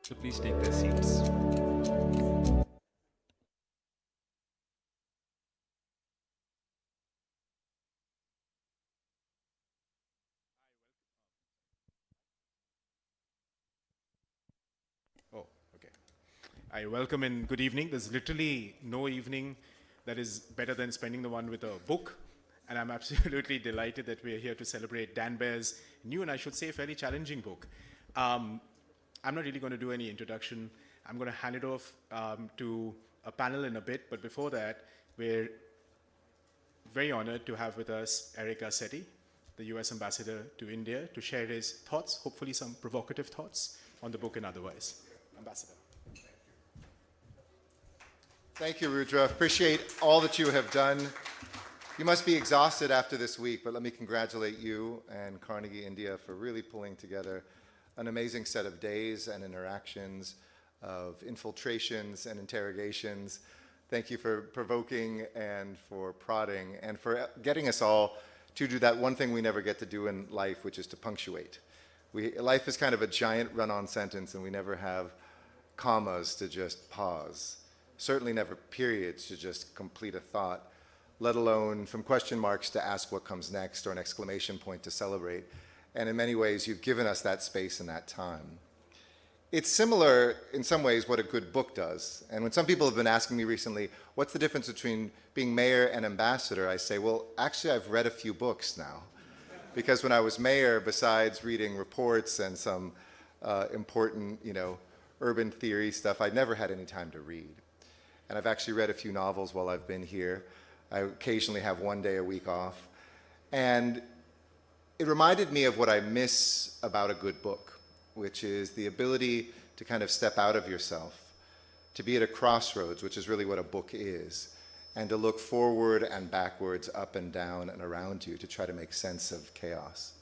So please take their seats. Oh, okay. I welcome and good evening. There's literally no evening that is better than spending the one with a book. And I'm absolutely delighted that we're here to celebrate Dan Baer's new and I should say fairly challenging book. I'm not really going to do any introduction. I'm going to hand it off to a panel in a bit. But before that, we're very honored to have with us Eric Garcetti, the US ambassador to India, to share his thoughts, hopefully some provocative thoughts on the book and otherwise. Ambassador. Thank you, Rudra. Appreciate all that you have done. You must be exhausted after this week, but let me congratulate you and Carnegie India for really pulling together an amazing set of days and interactions, of infiltrations and interrogations. Thank you for provoking and for prodding and for getting us all to do that one thing we never get to do in life, which is to punctuate. Life is kind of a giant run-on sentence, and we never have commas to just pause. Certainly never periods to just complete a thought, let alone from question marks to ask what comes next or an exclamation point to celebrate. And in many ways, you've given us that space and that time. It's similar in some ways what a good book does. And when some people have been asking me recently, what's the difference between being mayor and ambassador? I say, well, actually, I've read a few books now. Because when I was mayor, besides reading reports and some important, urban theory stuff, I'd never had any time to read. And I've actually read a few novels while I've been here. I occasionally have one day a week off. And it reminded me of what I miss about a good book, which is the ability to kind of step out of yourself, to be at a crossroads, which is really what a book is, and to look forward and backwards, up and down and around you to try to make sense of chaos.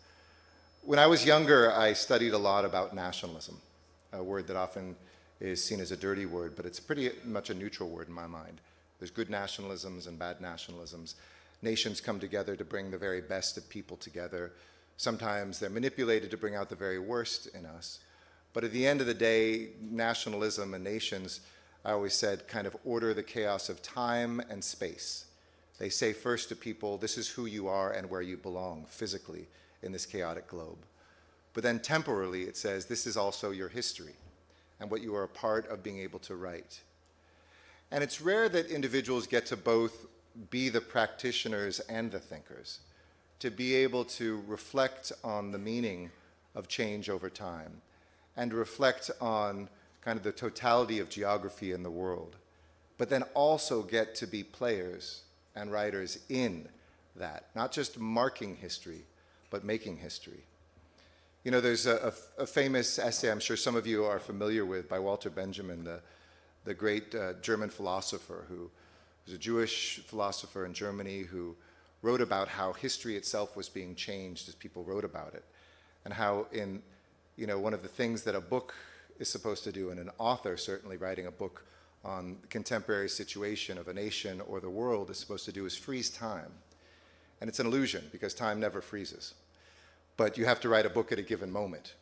When I was younger, I studied a lot about nationalism, a word that often is seen as a dirty word, but it's pretty much a neutral word in my mind. There's good nationalisms and bad nationalisms. Nations come together to bring the very best of people together. Sometimes they're manipulated to bring out the very worst in us. But at the end of the day, nationalism and nations, I always said, kind of order the chaos of time and space. They say first to people, this is who you are and where you belong physically in this chaotic globe. But then temporally, it says, this is also your history and what you are a part of being able to write. And it's rare that individuals get to both be the practitioners and the thinkers, to be able to reflect on the meaning of change over time and to reflect on kind of the totality of geography in the world, but then also get to be players and writers in that, not just marking history, but making history. There's a famous essay I'm sure some of you are familiar with by Walter Benjamin, the great German philosopher who was a Jewish philosopher in Germany who wrote about how history itself was being changed as people wrote about it, and how one of the things that a book is supposed to do, and an author certainly writing a book on the contemporary situation of a nation or the world is supposed to do is freeze time. And it's an illusion because time never freezes. But you have to write a book at a given moment.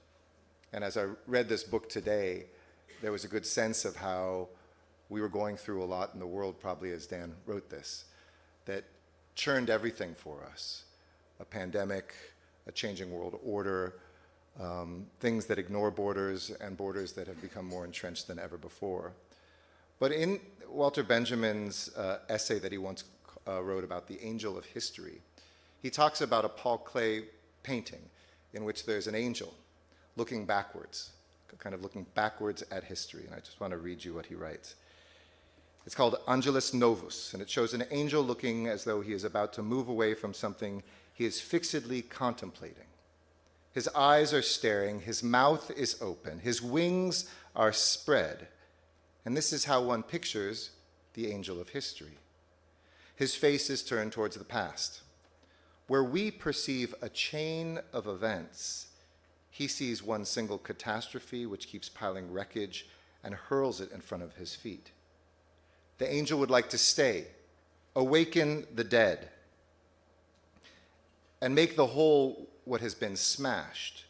And as I read this book today, there was a good sense of how we were going through a lot in the world, probably as Dan wrote this, that churned everything for us. A pandemic, a changing world order, things that ignore borders and borders that have become more entrenched than ever before. But in Walter Benjamin's essay that he once wrote about the angel of history, he talks about a Paul Klee painting in which there's an angel looking backwards, kind of looking backwards at history. And I just want to read you what he writes. It's called Angelus Novus, and it shows an angel looking as though he is about to move away from something he is fixedly contemplating. His eyes are staring, his mouth is open, his wings are spread. And this is how one pictures the angel of history. His face is turned towards the past. Where we perceive a chain of events, he sees one single catastrophe which keeps piling wreckage and hurls it in front of his feet. The angel would like to stay, awaken the dead, and make the whole what has been smashed.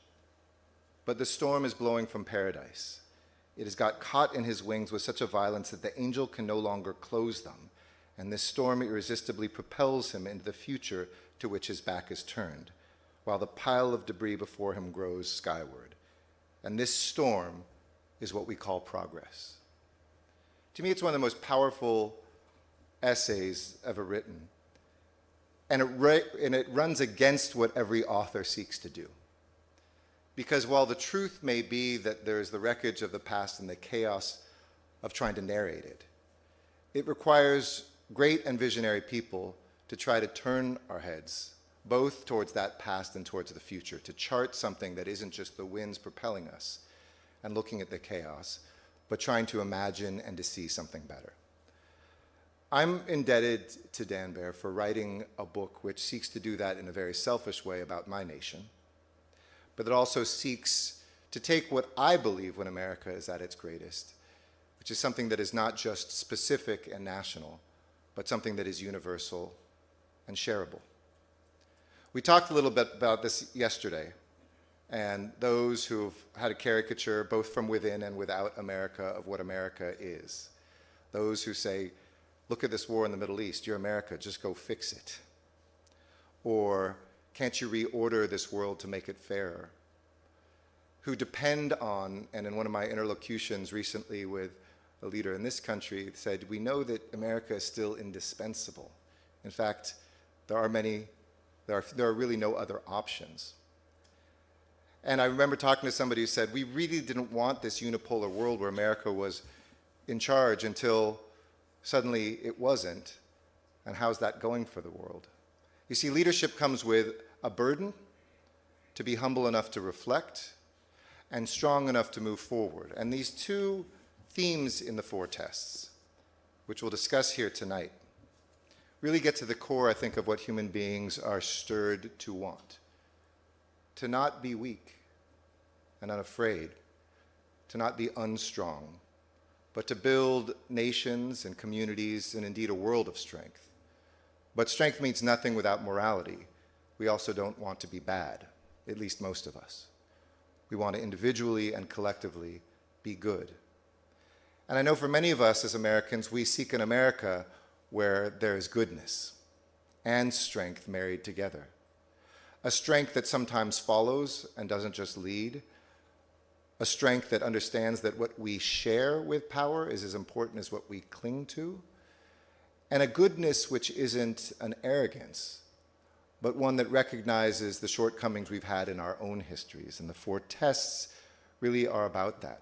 But the storm is blowing from paradise. It has got caught in his wings with such a violence that the angel can no longer close them, and this storm irresistibly propels him into the future to which his back is turned, while the pile of debris before him grows skyward. And this storm is what we call progress. To me, it's one of the most powerful essays ever written, and it runs against what every author seeks to do. Because while the truth may be that there is the wreckage of the past and the chaos of trying to narrate it, it requires great and visionary people to try to turn our heads both towards that past and towards the future, to chart something that isn't just the winds propelling us and looking at the chaos, but trying to imagine and to see something better. I'm indebted to Dan Baer for writing a book which seeks to do that in a very selfish way about my nation, but it also seeks to take what I believe when America is at its greatest, which is something that is not just specific and national, but something that is universal and shareable. We talked a little bit about this yesterday, and those who've had a caricature, both from within and without America, of what America is. Those who say, look at this war in the Middle East, you're America, just go fix it. Or, can't you reorder this world to make it fairer? Who depend on, and in one of my interlocutions recently with a leader in this country said, we know that America is still indispensable. In fact, there are really no other options. And I remember talking to somebody who said, we really didn't want this unipolar world where America was in charge until suddenly it wasn't. And how's that going for the world? You see, leadership comes with a burden to be humble enough to reflect and strong enough to move forward. And these two themes in the four tests, which we'll discuss here tonight, really get to the core, I think, of what human beings are stirred to want. To not be weak and unafraid, to not be unstrong, but to build nations and communities and indeed a world of strength. But strength means nothing without morality. We also don't want to be bad, at least most of us. We want to individually and collectively be good. And I know for many of us as Americans, we seek an America where there is goodness and strength married together. A strength that sometimes follows and doesn't just lead. A strength that understands that what we share with power is as important as what we cling to. And a goodness which isn't an arrogance, but one that recognizes the shortcomings we've had in our own histories. And the four tests really are about that,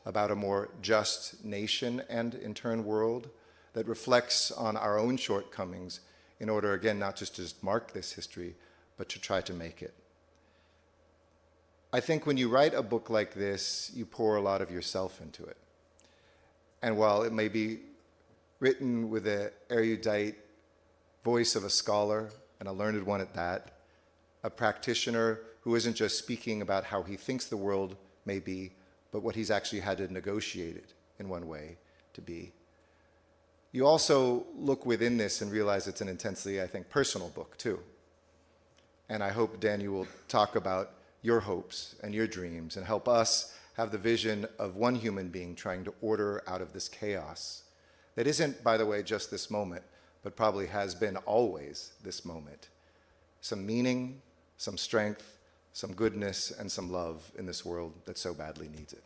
about a more just nation and in turn world that reflects on our own shortcomings in order, again, not just to mark this history, but to try to make it. I think when you write a book like this, you pour a lot of yourself into it. And while it may be written with the erudite voice of a scholar, and a learned one at that, a practitioner who isn't just speaking about how he thinks the world may be, but what he's actually had to negotiate it in one way to be. You also look within this and realize it's an intensely, I think, personal book too. And I hope, Dan, you will talk about your hopes and your dreams and help us have the vision of one human being trying to order out of this chaos that isn't, by the way, just this moment, but probably has been always this moment. Some meaning, some strength, some goodness, and some love in this world that so badly needs it.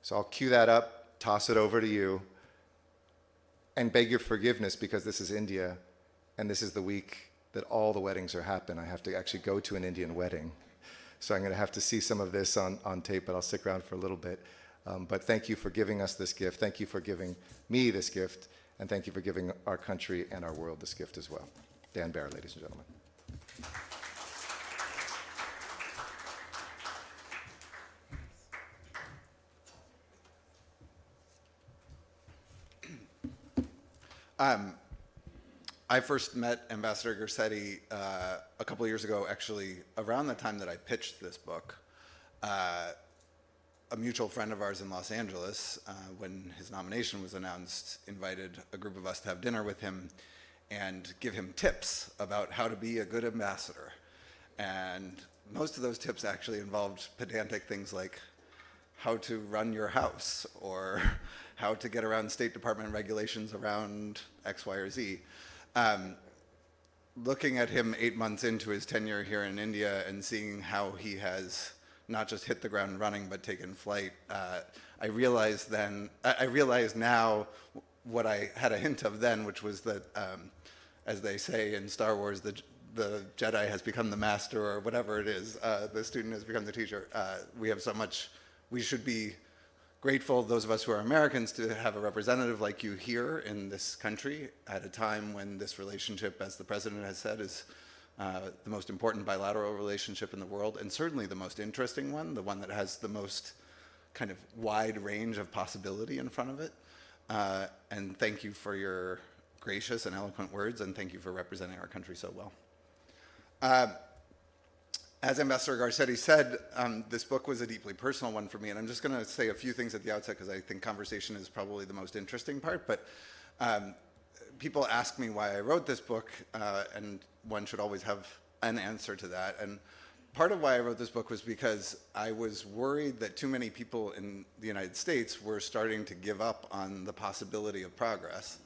So I'll cue that up, toss it over to you, and beg your forgiveness because this is India, and this is the week that all the weddings are happening. I have to actually go to an Indian wedding. So I'm going to have to see some of this on tape, but I'll stick around for a little bit. But thank you for giving us this gift. Thank you for giving me this gift. And thank you for giving our country and our world this gift as well. Dan Baer, ladies and gentlemen. I first met Ambassador Garcetti a couple of years ago, actually, around the time that I pitched this book. A mutual friend of ours in Los Angeles, when his nomination was announced, invited a group of us to have dinner with him and give him tips about how to be a good ambassador. And most of those tips actually involved pedantic things like how to run your house or how to get around State Department regulations around X, Y, or Z. Looking at him 8 months into his tenure here in India and seeing how he has not just hit the ground running but taken flight, I realized now what I had a hint of then, which was that, as they say in Star Wars, the Jedi has become the master, or whatever it is, the student has become the teacher. We have so much, we should be grateful, those of us who are Americans, to have a representative like you here in this country at a time when this relationship, as the president has said, is the most important bilateral relationship in the world, and certainly the most interesting one, the one that has the most kind of wide range of possibility in front of it. And thank you for your gracious and eloquent words, and thank you for representing our country so well. As Ambassador Garcetti said, this book was a deeply personal one for me, and I'm just going to say a few things at the outset because I think conversation is probably the most interesting part. But people ask me why I wrote this book, and one should always have an answer to that. And part of why I wrote this book was because I was worried that too many people in the United States were starting to give up on the possibility of progress,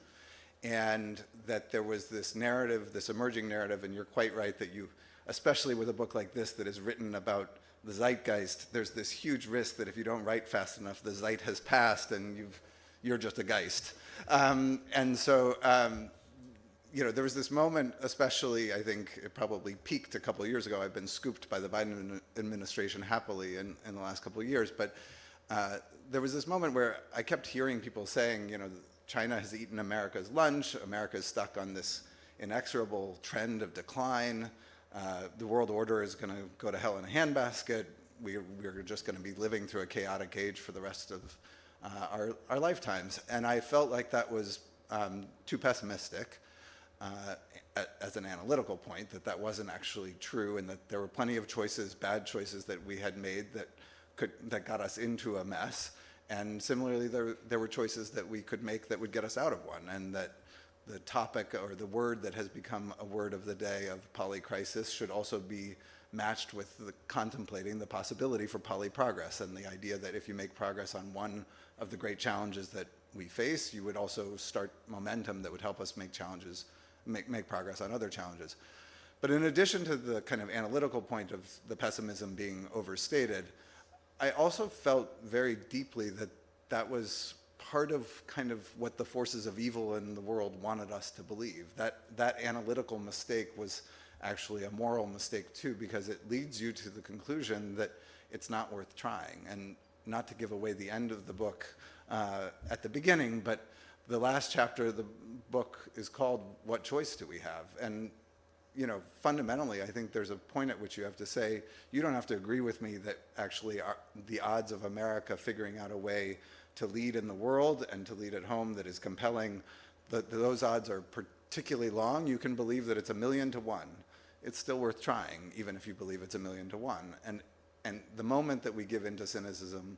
and that there was this narrative, this emerging narrative, and you're quite right that you, especially with a book like this that is written about the zeitgeist, there's this huge risk that if you don't write fast enough, the zeit has passed and you're just a geist. And so, you know, there was this moment, especially, I think it probably peaked a couple of years ago. I've been scooped by the Biden administration happily in the last couple of years, but there was this moment where I kept hearing people saying, you know, China has eaten America's lunch, America is stuck on this inexorable trend of decline, the world order is going to go to hell in a handbasket, we're just going to be living through a chaotic age for the rest of our lifetimes. And I felt like that was too pessimistic as an analytical point, that wasn't actually true, and that there were plenty of choices, bad choices that we had made that got us into a mess. And similarly, there were choices that we could make that would get us out of one, and that the topic or the word that has become a word of the day of polycrisis should also be matched with contemplating the possibility for polyprogress, and the idea that if you make progress on one of the great challenges that we face, you would also start momentum that would help us make progress on other challenges. But in addition to the kind of analytical point of the pessimism being overstated, I also felt very deeply that that was part of kind of what the forces of evil in the world wanted us to believe. That analytical mistake was actually a moral mistake too, because it leads you to the conclusion that it's not worth trying. And not to give away the end of the book at the beginning, but the last chapter of the book is called What Choice Do We Have? And you know, fundamentally, I think there's a point at which you have to say, you don't have to agree with me that actually the odds of America figuring out a way to lead in the world and to lead at home that is compelling, those odds are particularly long. You can believe that it's 1,000,000 to 1. It's still worth trying, even if you believe it's 1,000,000 to 1. And the moment that we give into cynicism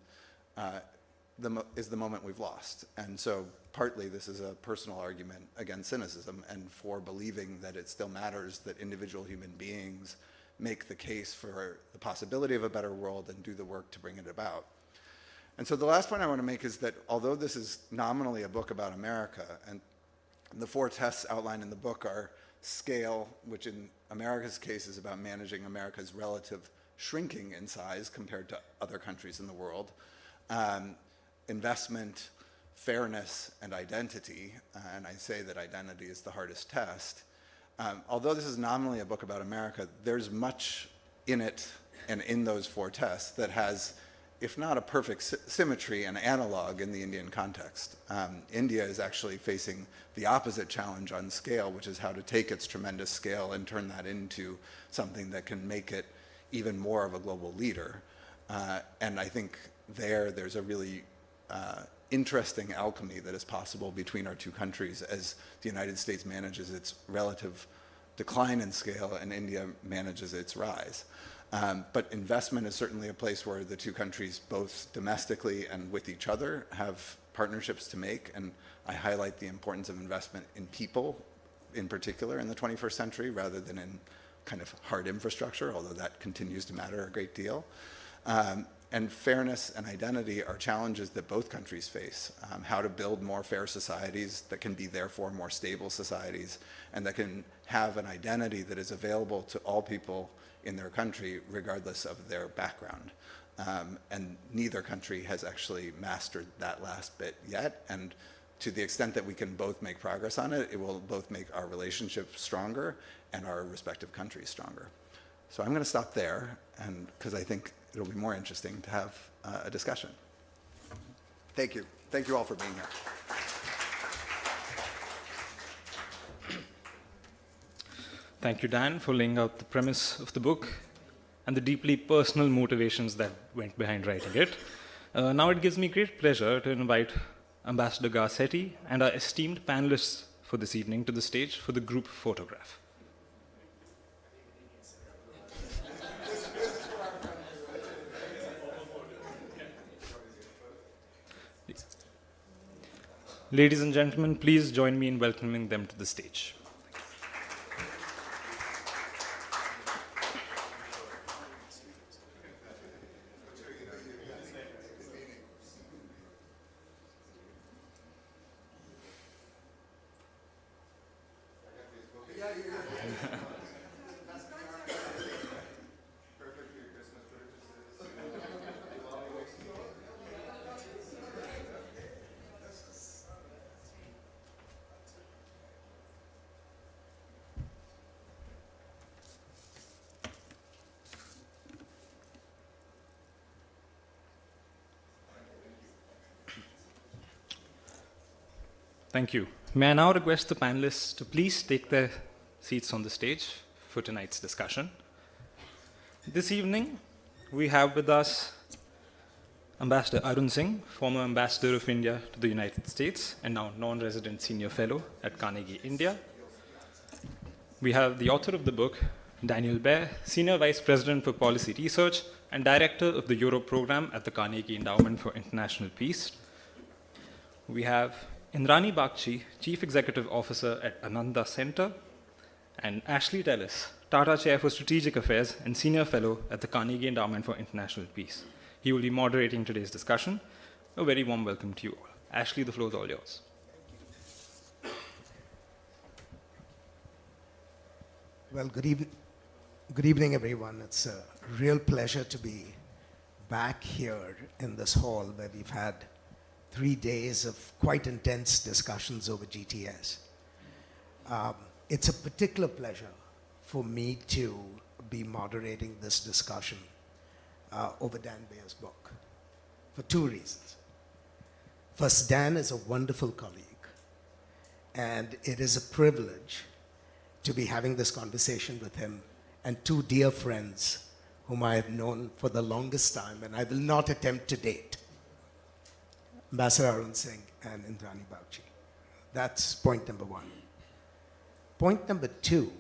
is the moment we've lost. And so partly this is a personal argument against cynicism and for believing that it still matters that individual human beings make the case for the possibility of a better world and do the work to bring it about. And so the last point I want to make is that although this is nominally a book about America, and the 4 tests outlined in the book are scale, which in America's case is about managing America's relative shrinking in size compared to other countries in the world, investment, fairness, and identity, and I say that identity is the hardest test. Although this is nominally a book about America, there's much in it and in those 4 tests that has, if not a perfect symmetry, an analog in the Indian context. India is actually facing the opposite challenge on scale, which is how to take its tremendous scale and turn that into something that can make it even more of a global leader. And I think there's a really interesting alchemy that is possible between our two countries as the United States manages its relative decline in scale and India manages its rise. But investment is certainly a place where the two countries, both domestically and with each other, have partnerships to make, and I highlight the importance of investment in people in particular in the 21st century rather than in kind of hard infrastructure, although that continues to matter a great deal. And fairness and identity are challenges that both countries face. How to build more fair societies that can be therefore more stable societies and that can have an identity that is available to all people in their country regardless of their background. And neither country has actually mastered that last bit yet. And to the extent that we can both make progress on it, it will both make our relationship stronger and our respective countries stronger. So I'm going to stop there, and because I think it'll be more interesting to have a discussion. Thank you. Thank you all for being here. Thank you, Dan, for laying out the premise of the book and the deeply personal motivations that went behind writing it. Now it gives me great pleasure to invite Ambassador Garcetti and our esteemed panelists for this evening to the stage for the group photograph. Ladies and gentlemen, please join me in welcoming them to the stage. Thank you. May I now request the panelists to please take their seats on the stage for tonight's discussion. This evening, we have with us Ambassador Arun Singh, former Ambassador of India to the United States and now non-resident senior fellow at Carnegie, India. We have the author of the book, Daniel Baer, Senior Vice President for Policy Research and Director of the Europe Program at the Carnegie Endowment for International Peace. We have Indrani Bagchi, Chief Executive Officer at Ananda Center, and Ashley Tellis, Tata Chair for Strategic Affairs and Senior Fellow at the Carnegie Endowment for International Peace. He will be moderating today's discussion. A very warm welcome to you all. Ashley, the floor is all yours. Well, good evening, everyone. It's a real pleasure to be back here in this hall where we've had 3 days of quite intense discussions over GTS. It's a particular pleasure for me to be moderating this discussion over Dan Baer's book for 2 reasons. First, Dan is a wonderful colleague, and it is a privilege to be having this conversation with him and 2 dear friends whom I have known for the longest time, and I will not attempt to date. Ambassador Arun Singh and Indrani Bagchi. That's point number 1. Point number 2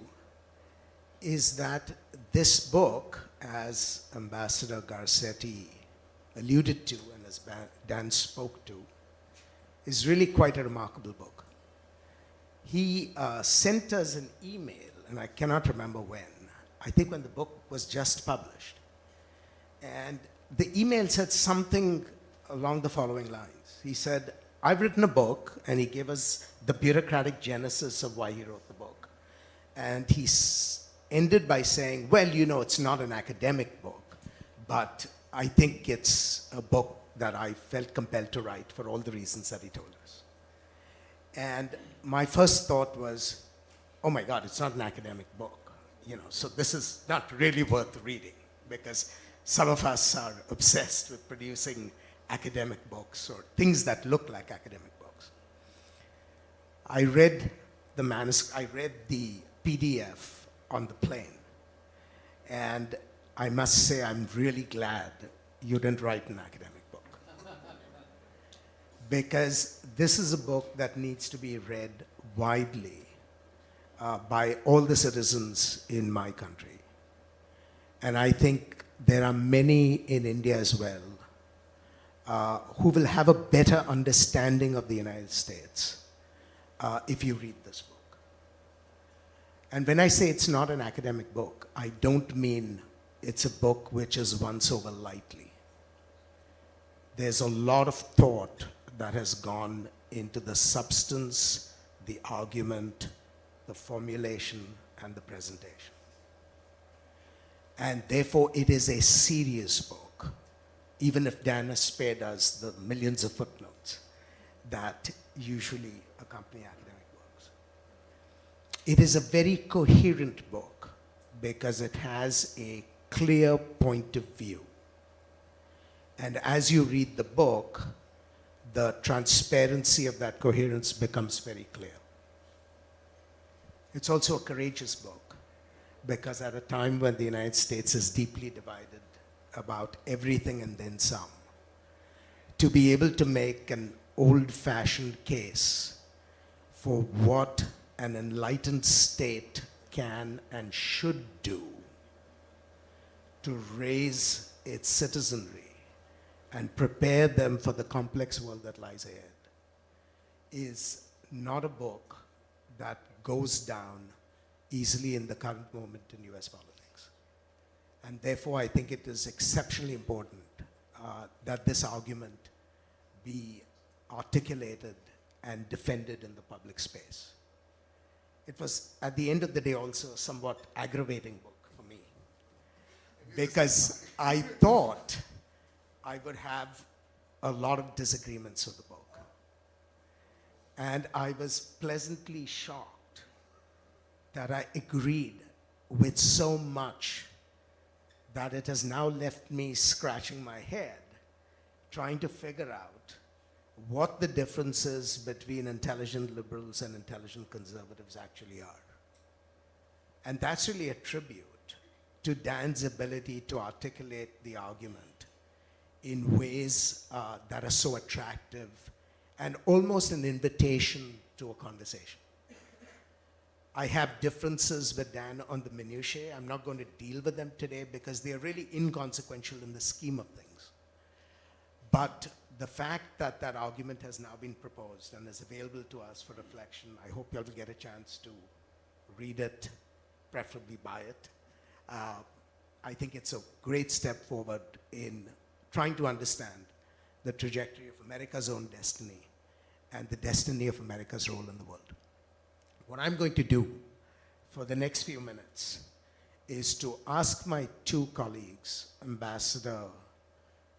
is that this book, as Ambassador Garcetti alluded to and as Dan spoke to, is really quite a remarkable book. He sent us an email, and I cannot remember when. I think when the book was just published. And the email said something along the following lines. He said, I've written a book, and he gave us the bureaucratic genesis of why he wrote the book. And he ended by saying, well, you know, it's not an academic book, but I think it's a book that I felt compelled to write for all the reasons that he told us. And my first thought was, oh my God, it's not an academic book. You know, so this is not really worth reading, because some of us are obsessed with producing academic books or things that look like academic books. I read the PDF on the plane, and I must say I'm really glad you didn't write an academic book, because this is a book that needs to be read widely by all the citizens in my country. And I think there are many in India as well who will have a better understanding of the United States if you read this book. And when I say it's not an academic book, I don't mean it's a book which is once over lightly. there's a lot of thought that has gone into the substance, the argument, the formulation, and the presentation. And therefore, it is a serious book, even if Dan has spared us the millions of footnotes that usually accompany academic works. It is a very coherent book because it has a clear point of view. And as you read the book, the transparency of that coherence becomes very clear. It's also a courageous book because at a time when the United States is deeply divided about everything and then some, to be able to make an old-fashioned case for what an enlightened state can and should do to raise its citizenry and prepare them for the complex world that lies ahead is not a book that goes down easily in the current moment in US politics. And therefore, I think it is exceptionally important that this argument be articulated and defended in the public space. It was, at the end of the day, also a somewhat aggravating book for me because I thought I would have a lot of disagreements with the book. And I was pleasantly shocked that I agreed with so much that it has now left me scratching my head, trying to figure out what the differences between intelligent liberals and intelligent conservatives actually are. And that's really a tribute to Dan's ability to articulate the argument in ways that are so attractive and almost an invitation to a conversation. I have differences with Dan on the minutiae. I'm not going to deal with them today because they are really inconsequential in the scheme of things. But the fact that that argument has now been proposed and is available to us for reflection, I hope you'll get a chance to read it, preferably buy it. I think it's a great step forward in trying to understand the trajectory of America's own destiny and the destiny of America's role in the world. What I'm going to do for the next few minutes is to ask my two colleagues, Ambassador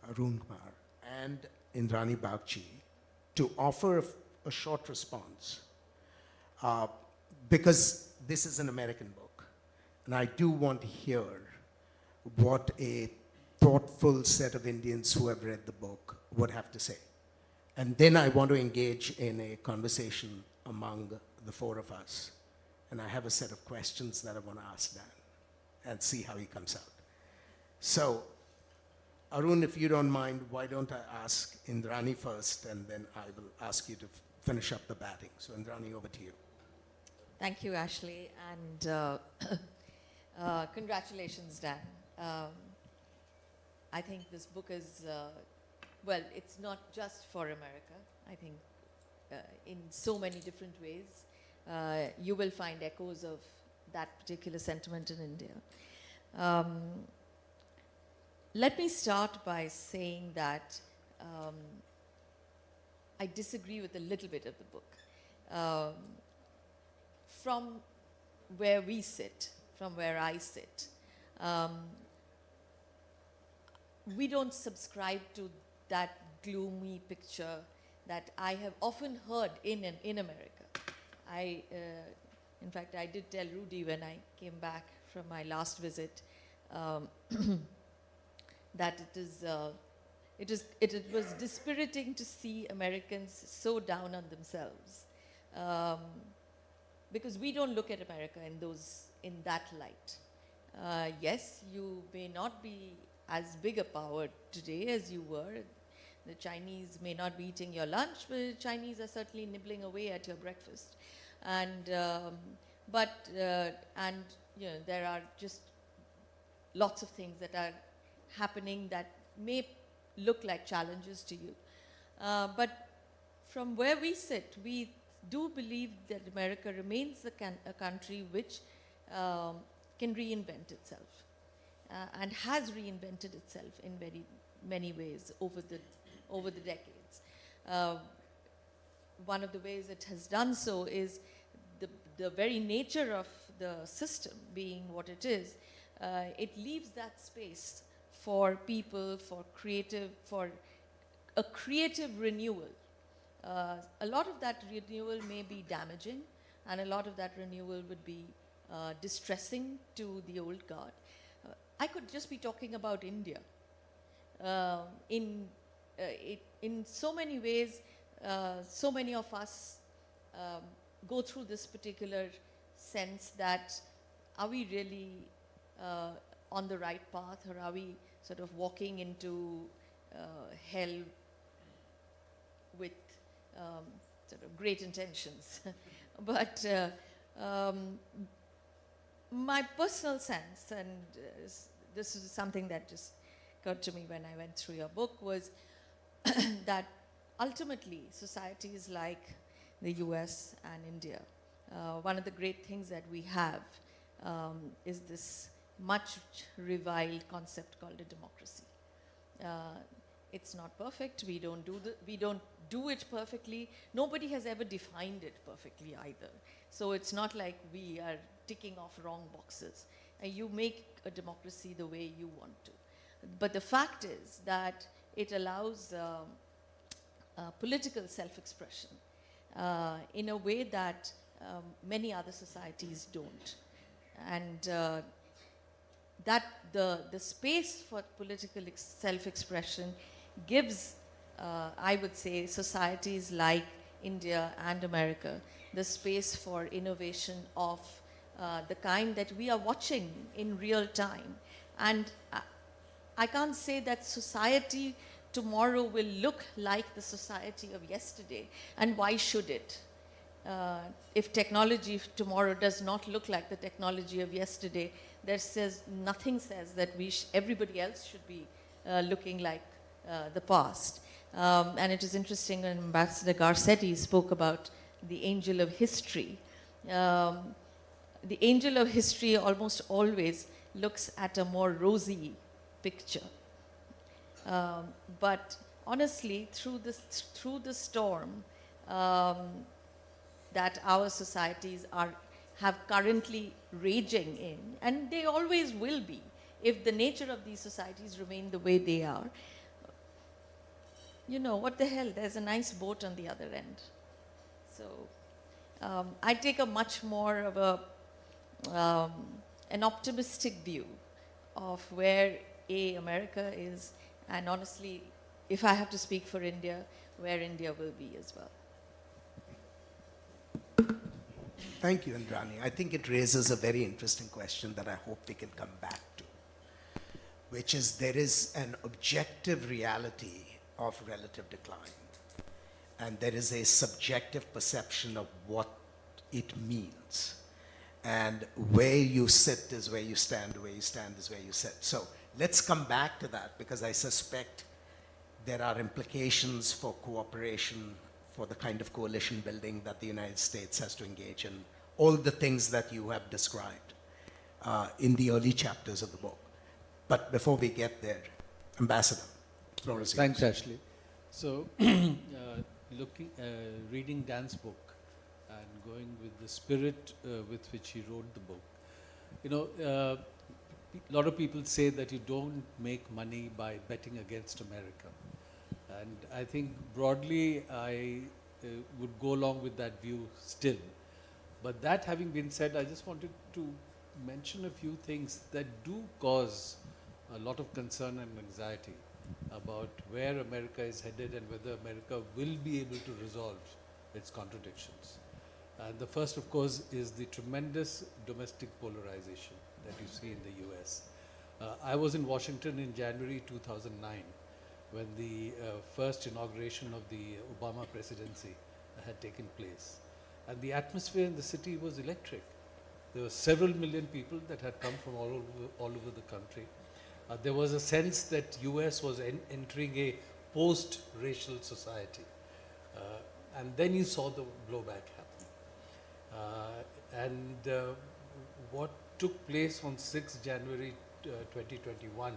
Arun Kumar and Indrani Bagchi, to offer a short response because this is an American book. And I do want to hear what a thoughtful set of Indians who have read the book would have to say. And then I want to engage in a conversation among the four of us. And I have a set of questions that I want to ask Dan and see how he comes out. So, Arun, if you don't mind, why don't I ask Indrani first, and then I will ask you to finish up the batting. So, Indrani, over to you. Thank you, Ashley, and congratulations, Dan. I think this book is, well, it's not just for America. I think in so many different ways, you will find echoes of that particular sentiment in India. Let me start by saying that I disagree with a little bit of the book. From where we sit, from where I sit, we don't subscribe to that gloomy picture that I have often heard in America. In fact, I did tell Rudy when I came back from my last visit that it was dispiriting to see Americans so down on themselves, because we don't look at America in that light. Yes, you may not be as big a power today as you were. The Chinese may not be eating your lunch, but the Chinese are certainly nibbling away at your breakfast. And you know, there are just lots of things that are happening that may look like challenges to you. But from where we sit, we do believe that America remains a country which can reinvent itself and has reinvented itself in very many ways over the over the decades. One of the ways it has done so is the very nature of the system being what it is, it leaves that space for people, for a creative renewal. A lot of that renewal may be damaging, and a lot of that renewal would be distressing to the old guard. I could just be talking about India. In so many ways, so many of us go through this particular sense that are we really on the right path, or are we sort of walking into hell with sort of great intentions? But my personal sense, and this is something that just occurred to me when I went through your book, was that ultimately societies like the US and India, one of the great things that we have is this much reviled concept called a democracy. It's not perfect. We don't do it perfectly. Nobody has ever defined it perfectly either. So it's not like we are ticking off wrong boxes. You make a democracy the way you want to. But the fact is that it allows political self-expression in a way that many other societies don't. And that the space for political self-expression gives, I would say, societies like India and America the space for innovation of the kind that we are watching in real time. And I can't say that society tomorrow will look like the society of yesterday, and why should it? If technology tomorrow does not look like the technology of yesterday, nothing says that everybody else should be looking like the past. And it is interesting when Ambassador Garcetti spoke about the angel of history. The angel of history almost always looks at a more rosy picture. But honestly, through the storm that our societies have currently raging in, and they always will be, if the nature of these societies remain the way they are, you know, what the hell, there's a nice boat on the other end. So I take a much more of an optimistic view of where America is, and honestly, if I have to speak for India, where India will be as well. Thank you, Indrani. I think it raises a very interesting question that I hope we can come back to, which is there is an objective reality of relative decline, and there is a subjective perception of what it means. And where you sit is where you stand, where you stand is where you sit. So let's come back to that, because I suspect there are implications for cooperation, for the kind of coalition building that the United States has to engage in, all the things that you have described in the early chapters of the book. But before we get there, Ambassador, floor is yours. Thanks, Ashley. So, reading Dan's book and going with the spirit with which he wrote the book, you know, a lot of people say that you don't make money by betting against America. And I think broadly I would go along with that view still. But that having been said, I just wanted to mention a few things that do cause a lot of concern and anxiety about where America is headed and whether America will be able to resolve its contradictions. And the first, of course, is the tremendous domestic polarization that you see in the US. I was in Washington in January 2009 when the first inauguration of the Obama presidency had taken place. And the atmosphere in the city was electric. There were several million people that had come from all over the country. There was a sense that US was entering a post-racial society. And then you saw the blowback happen. What took place on 6th January 2021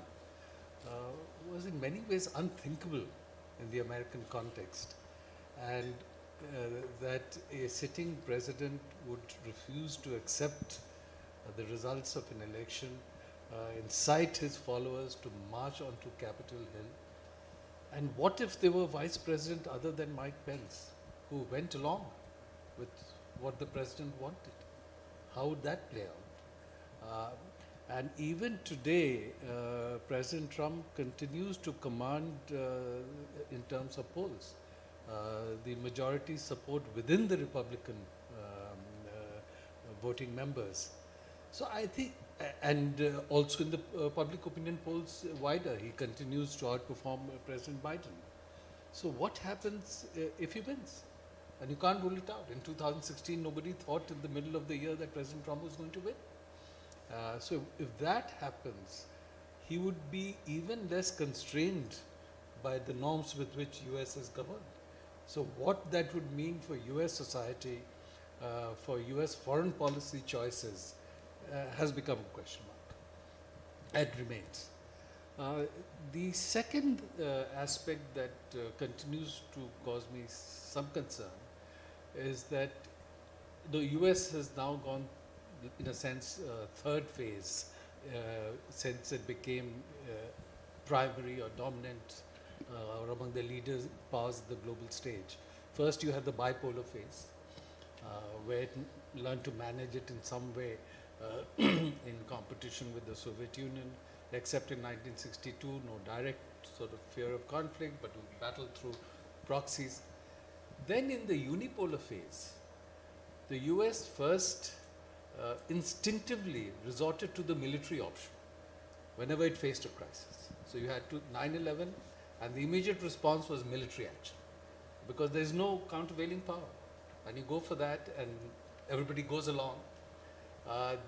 was in many ways unthinkable in the American context, and that a sitting president would refuse to accept the results of an election, incite his followers to march onto Capitol Hill. And what if there were vice president other than Mike Pence who went along with what the president wanted? How would that play out? And even today, President Trump continues to command in terms of polls the majority support within the Republican voting members. So I think, and also in the public opinion polls wider, he continues to outperform President Biden. So what happens if he wins? And you can't rule it out. In 2016, nobody thought in the middle of the year that President Trump was going to win. So if that happens, he would be even less constrained by the norms with which US is governed. So what that would mean for US society, for US foreign policy choices, has become a question mark. It remains. The second aspect that continues to cause me some concern is that the US has now gone, in a sense, third phase since it became primary or dominant or among the leaders powers of the global stage. First, you had the bipolar phase, where it learned to manage it in some way in competition with the Soviet Union, except in 1962, no direct sort of fear of conflict, but we battled through proxies. Then in the unipolar phase, the US first instinctively resorted to the military option whenever it faced a crisis. So you had 9/11, and the immediate response was military action, because there is no countervailing power. And you go for that, and everybody goes along.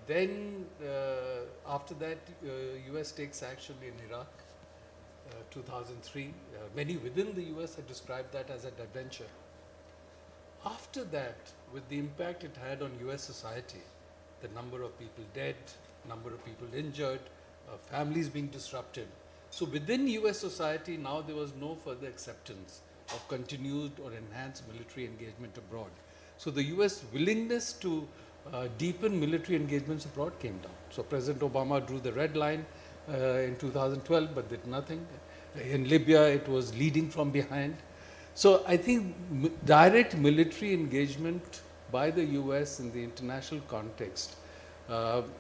Then after that, US takes action in Iraq, 2003. Many within the US had described that as an adventure. After that, with the impact it had on US society, the number of people dead, number of people injured, families being disrupted. So within US society, now there was no further acceptance of continued or enhanced military engagement abroad. So the US willingness to deepen military engagements abroad came down. So President Obama drew the red line in 2012, but did nothing. In Libya, it was leading from behind. So I think direct military engagement by the US in the international context,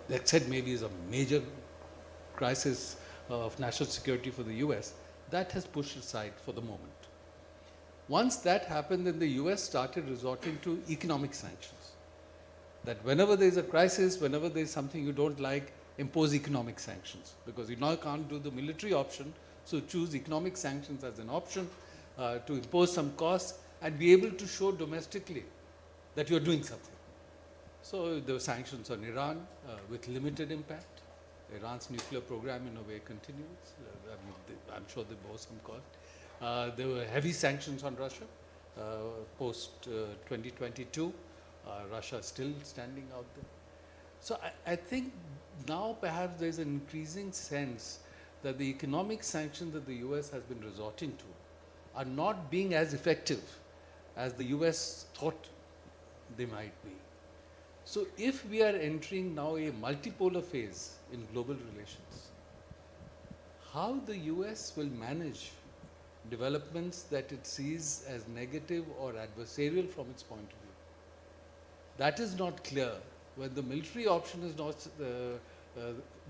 except maybe is a major crisis of national security for the US, that has pushed aside for the moment. Once that happened, then the US started resorting to economic sanctions. That whenever there is a crisis, whenever there is something you don't like, impose economic sanctions. Because you now can't do the military option, so choose economic sanctions as an option to impose some costs and be able to show domestically that you're doing something. So there were sanctions on Iran with limited impact. Iran's nuclear program in a way continues. I'm sure they bore some cost. There were heavy sanctions on Russia post 2022. Russia is still standing out there. So I think now perhaps there's an increasing sense that the economic sanctions that the US has been resorting to are not being as effective as the US thought they might be. So if we are entering now a multipolar phase in global relations, how the US will manage developments that it sees as negative or adversarial from its point of view, that is not clear when the military option is not,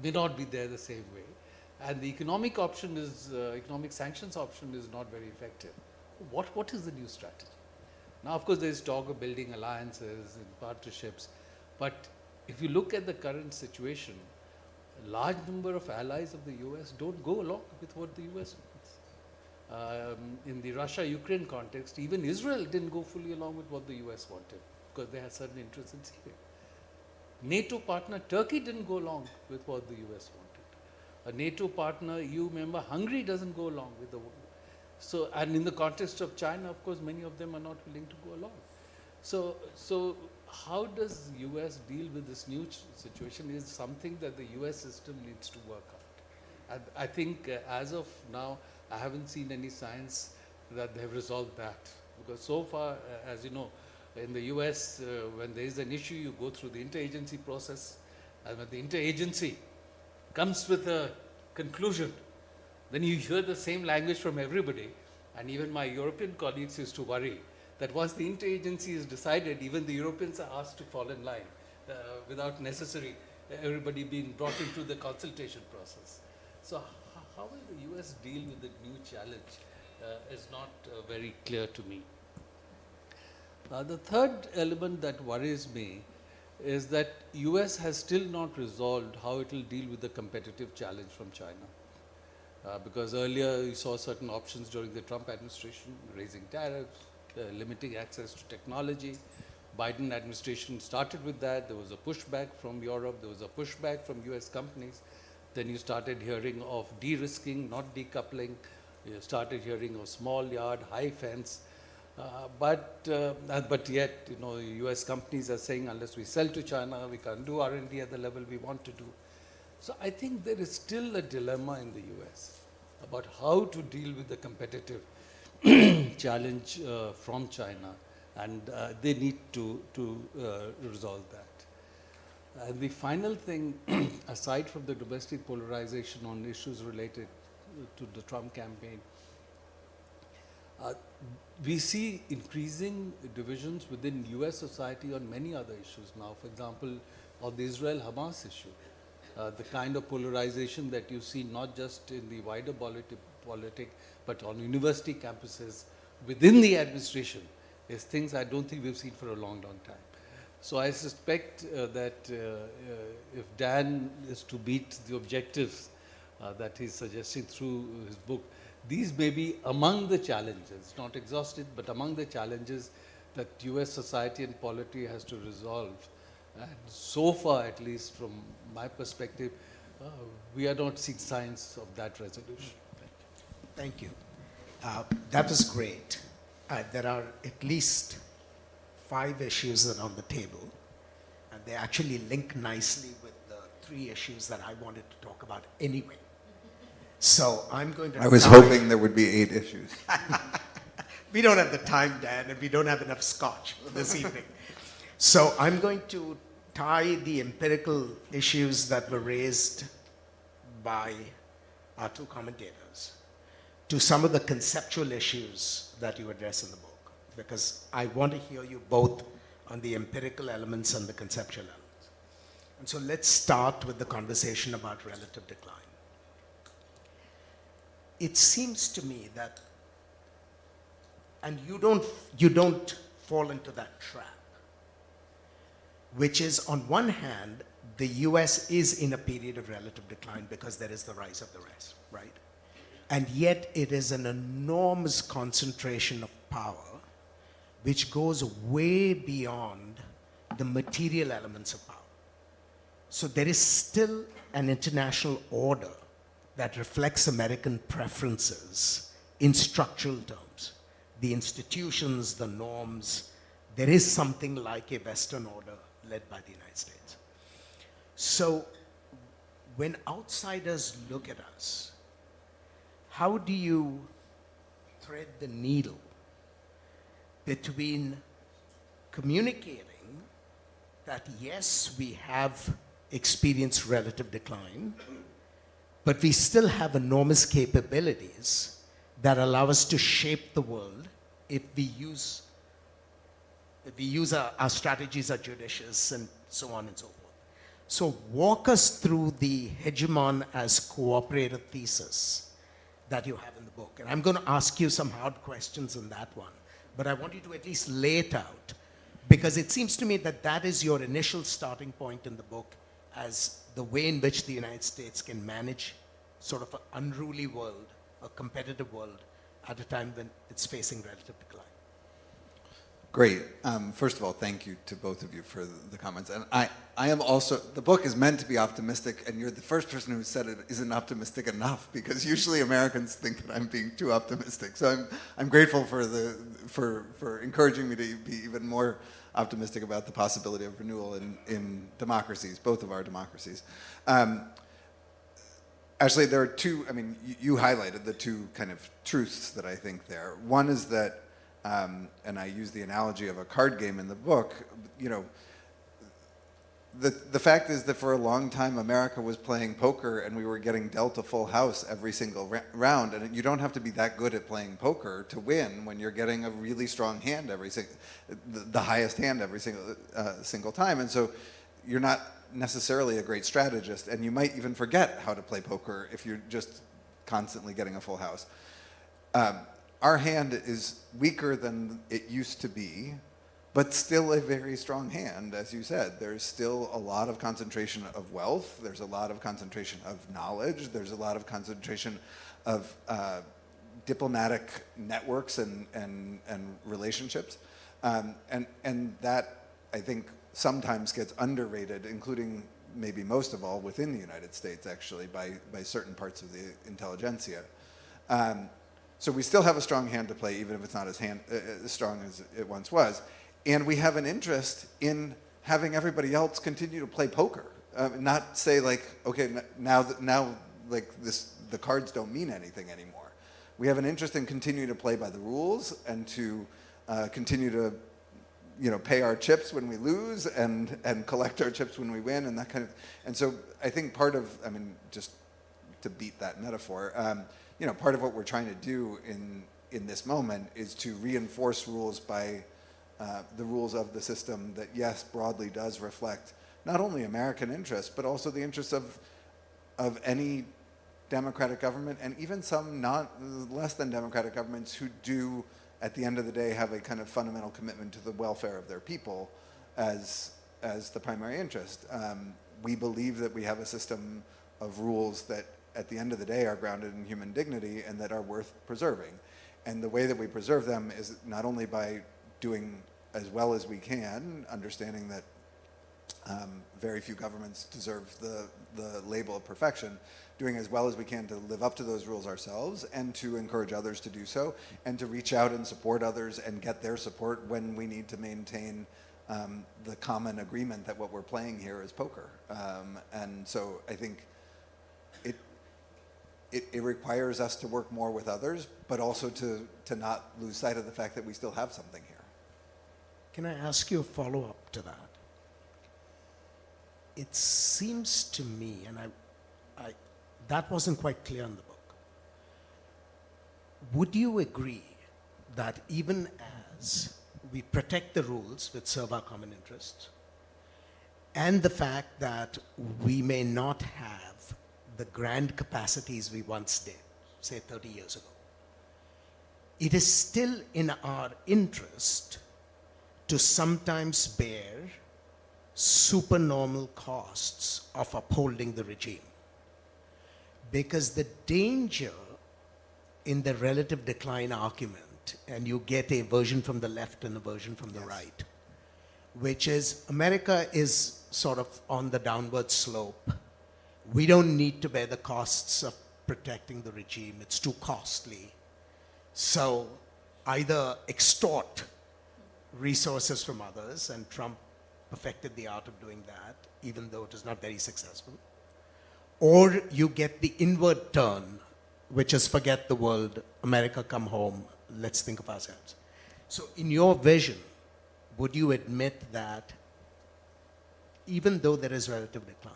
may not be there the same way, and the economic option is, economic sanctions option is not very effective. What is the new strategy? Now, of course, there is talk of building alliances and partnerships, but if you look at the current situation, a large number of allies of the US don't go along with what the US wants. In the Russia-Ukraine context, even Israel didn't go fully along with what the US wanted, because they had certain interests in Syria. NATO partner Turkey didn't go along with what the US wanted. A NATO partner, EU member Hungary doesn't go along with the. So, and in the context of China, of course, many of them are not willing to go along. So how does US deal with this new situation is something that the US system needs to work out. I think as of now, I haven't seen any signs that they have resolved that. Because so far, as you know, in the US, when there is an issue, you go through the interagency process, and when the interagency comes with a conclusion, then you hear the same language from everybody. And even my European colleagues used to worry that once the interagency is decided, even the Europeans are asked to fall in line without necessary everybody being brought into the consultation process. So how will the US deal with the new challenge is not very clear to me. The third element that worries me is that US has still not resolved how it will deal with the competitive challenge from China. Because earlier you saw certain options during the Trump administration, raising tariffs, limiting access to technology. Biden administration started with that. There was a pushback from Europe. There was a pushback from US companies. Then you started hearing of de-risking, not decoupling. You started hearing of small yard, high fence. But yet, you know, US companies are saying unless we sell to China, we can't do R&D at the level we want to do. So I think there is still a dilemma in the US about how to deal with the competitive challenge from China, and they need to resolve that. And the final thing, aside from the domestic polarization on issues related to the Trump campaign, we see increasing divisions within US society on many other issues now. For example, on the Israel-Hamas issue, the kind of polarization that you see not just in the wider politic, but on university campuses within the administration is things I don't think we've seen for a long, long time. So I suspect that if Dan is to meet the objectives that he's suggesting through his book, these may be among the challenges, not exhausted, but among the challenges that US society and polity has to resolve. And so far, at least from my perspective, we are not seeing signs of that resolution. Thank you. That was great. There are at least 5 issues that are on the table, and they actually link nicely with the 3 issues that I wanted to talk about anyway. So I'm going to... I was hoping there would be 8 issues. We don't have the time, Dan, and we don't have enough scotch this evening. So I'm going to tie the empirical issues that were raised by our 2 commentators to some of the conceptual issues that you address in the book, because I want to hear you both on the empirical elements and the conceptual elements. And so let's start with the conversation about relative decline. It seems to me that, and you don't fall into that trap, which is on one hand, the US is in a period of relative decline because there is the rise of the rest, right? And yet it is an enormous concentration of power which goes way beyond the material elements of power. So there is still an international order that reflects American preferences in structural terms. The institutions, the norms, there is something like a Western order led by the United States. So when outsiders look at us, how do you thread the needle between communicating that yes, we have experienced relative decline, but we still have enormous capabilities that allow us to shape the world if we use our strategies are judicious and so on and so forth. So walk us through the hegemon as cooperator thesis that you have in the book. And I'm going to ask you some hard questions on that one, but I want you to at least lay it out, because it seems to me that that is your initial starting point in the book as the way in which the United States can manage sort of an unruly world, a competitive world, at a time when it's facing relative decline. Great. First of all, thank you to both of you for the comments. And I am also, the book is meant to be optimistic, and you're the first person who said it isn't optimistic enough, because usually Americans think that I'm being too optimistic. So I'm grateful for encouraging me to be even more optimistic about the possibility of renewal in democracies, both of our democracies. Actually, there are two, I mean, you highlighted the two kind of truths that I think there. One is that, and I use the analogy of a card game in the book, you know, the fact is that for a long time America was playing poker and we were getting dealt a full house every single round, and you don't have to be that good at playing poker to win when you're getting a really strong hand the highest hand every single time. And so you're not necessarily a great strategist, and you might even forget how to play poker if you're just constantly getting a full house. Our hand is weaker than it used to be, but still a very strong hand, as you said. There's still a lot of concentration of wealth. There's a lot of concentration of knowledge. There's a lot of concentration of diplomatic networks and relationships. And that, I think, sometimes gets underrated, including maybe most of all within the United States, actually, by certain parts of the intelligentsia. So we still have a strong hand to play, even if it's not as strong as it once was. And we have an interest in having everybody else continue to play poker, not say like, okay, now like the cards don't mean anything anymore. We have an interest in continuing to play by the rules and to continue to, you know, pay our chips when we lose and collect our chips when we win and that kind of. And so I think part of, I mean, just to beat that metaphor, you know, part of what we're trying to do in this moment is to reinforce rules by the rules of the system that, yes, broadly does reflect not only American interests, but also the interests of any democratic government, and even some less than democratic governments who do, at the end of the day, have a kind of fundamental commitment to the welfare of their people as the primary interest. We believe that we have a system of rules that, at the end of the day, are grounded in human dignity and that are worth preserving. And the way that we preserve them is not only by doing as well as we can, understanding that very few governments deserve the label of perfection, doing as well as we can to live up to those rules ourselves and to encourage others to do so, and to reach out and support others and get their support when we need to maintain the common agreement that what we're playing here is poker. And so I think it requires us to work more with others, but also to not lose sight of the fact that we still have something here. Can I ask you a follow-up to that? It seems to me, and that wasn't quite clear in the book. Would you agree that even as we protect the rules which serve our common interests, and the fact that we may not have the grand capacities we once did, say 30 years ago, it is still in our interest to sometimes bear supernormal costs of upholding the regime? Because the danger in the relative decline argument, and you get a version from the left and a version from the right, which is America is sort of on the downward slope. We don't need to bear the costs of protecting the regime. It's too costly. So either extort resources from others, and Trump perfected the art of doing that, even though it was not very successful, or you get the inward turn, which is forget the world, America come home, let's think of ourselves. So in your vision, would you admit that even though there is relative decline,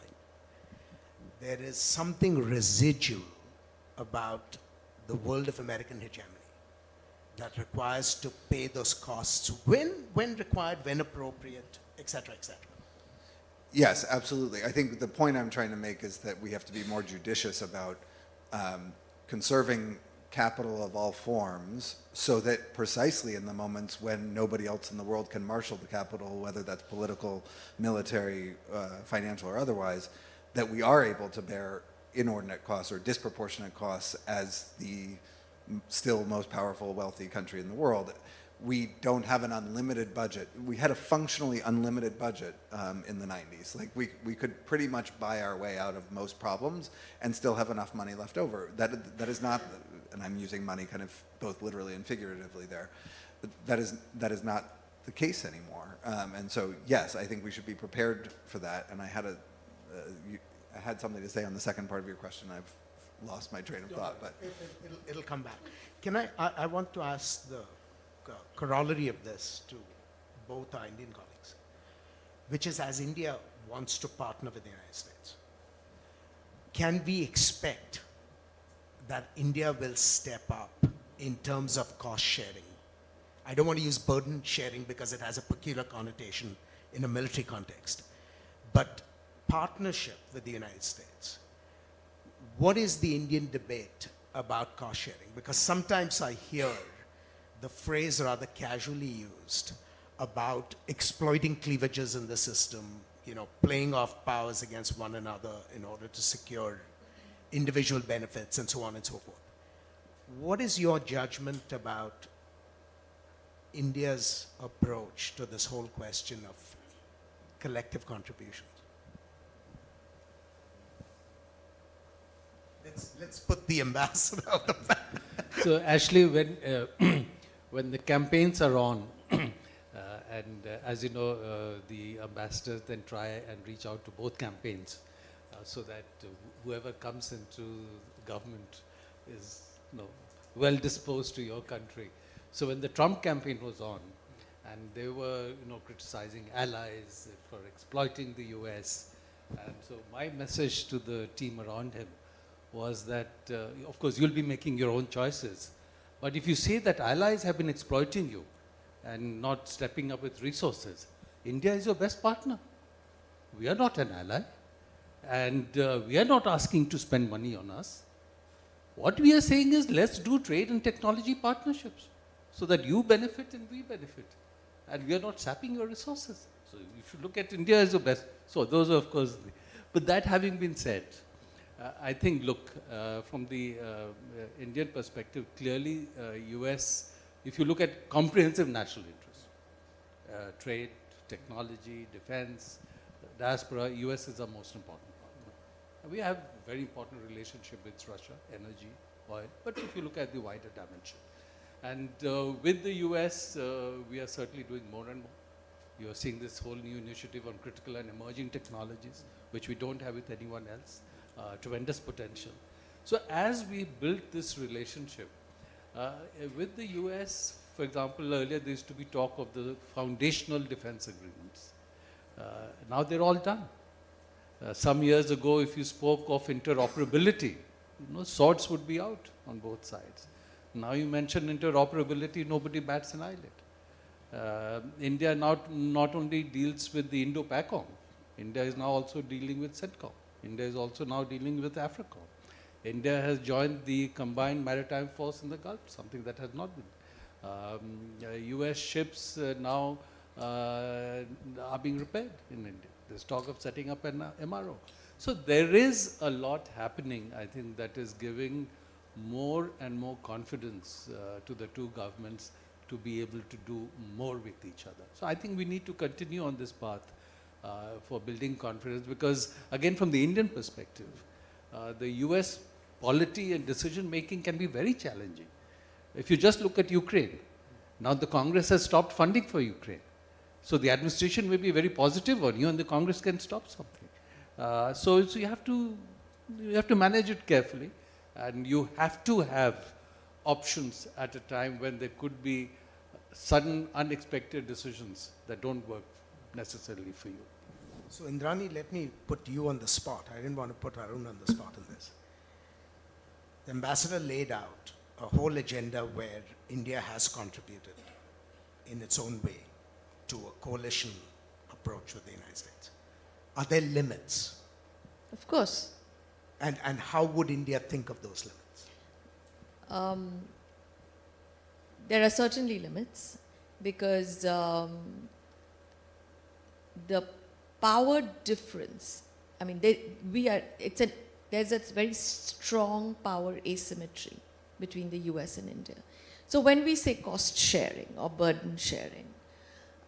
there is something residual about the world of American hegemony that requires to pay those costs when required, when appropriate, et cetera, et cetera? Yes, absolutely. I think the point I'm trying to make is that we have to be more judicious about conserving capital of all forms, so that precisely in the moments when nobody else in the world can marshal the capital, whether that's political, military, financial, or otherwise, that we are able to bear inordinate costs or disproportionate costs as the still most powerful, wealthy country in the world. We don't have an unlimited budget. We had a functionally unlimited budget in the 90s. Like we could pretty much buy our way out of most problems and still have enough money left over. That is not, and I'm using money kind of both literally and figuratively there, but that is not the case anymore. And so yes, I think we should be prepared for that. And I had something to say on the second part of your question. I've lost my train of thought. But It'll come back. I want to ask the corollary of this to both our Indian colleagues, which is as India wants to partner with the United States, can we expect that India will step up in terms of cost sharing? I don't want to use burden sharing because it has a peculiar connotation in a military context, but partnership with the United States. What is the Indian debate about cost sharing? Because sometimes I hear the phrase rather casually used about exploiting cleavages in the system, playing off powers against one another in order to secure individual benefits and so on and so forth. What is your judgment about India's approach to this whole question of collective contributions? Let's put the ambassador on the back. So actually, when the campaigns are on, as you know, the ambassadors then try and reach out to both campaigns so that whoever comes into government is well disposed to your country. So when the Trump campaign was on, and they were criticizing allies for exploiting the US, and so my message to the team around him was that, of course, you'll be making your own choices. But if you say that allies have been exploiting you and not stepping up with resources, India is your best partner. We are not an ally. And we are not asking to spend money on us. What we are saying is, let's do trade and technology partnerships so that you benefit and we benefit. And we are not sapping your resources. So if you look at India as your best, so those are, of course, but that having been said, I think, look, from the Indian perspective, clearly US, if you look at comprehensive national interests, trade, technology, defense, diaspora, US is our most important partner. We have a very important relationship with Russia, energy, oil, but if you look at the wider dimension. And with the US, we are certainly doing more and more. You are seeing this whole new initiative on critical and emerging technologies, which we don't have with anyone else. Tremendous potential. So as we built this relationship with the US, for example, earlier there used to be talk of the foundational defense agreements. Now they're all done. Some years ago, if you spoke of interoperability, swords would be out on both sides. Now you mention interoperability, nobody bats an eyelid. India not only deals with the Indo-PACOM, India is now also dealing with CENTCOM. India is also now dealing with AFRICOM. India has joined the Combined Maritime Force in the Gulf, something that has not been. US ships now are being repaired in India. There's talk of setting up an MRO. So there is a lot happening, I think, that is giving more and more confidence to the two governments to be able to do more with each other. So I think we need to continue on this path for building confidence, because again, from the Indian perspective, the US polity and decision making can be very challenging. If you just look at Ukraine, now the Congress has stopped funding for Ukraine. So the administration may be very positive on you and the Congress can stop something. So you have to manage it carefully, and you have to have options at a time when there could be sudden unexpected decisions that don't work necessarily for you. So Indrani, let me put you on the spot. I didn't want to put Arun on the spot in this. The ambassador laid out a whole agenda where India has contributed in its own way to a coalition approach with the United States. Are there limits? Of course. And how would India think of those limits? There are certainly limits, because the power difference, I mean, there's a very strong power asymmetry between the US and India. So when we say cost sharing or burden sharing,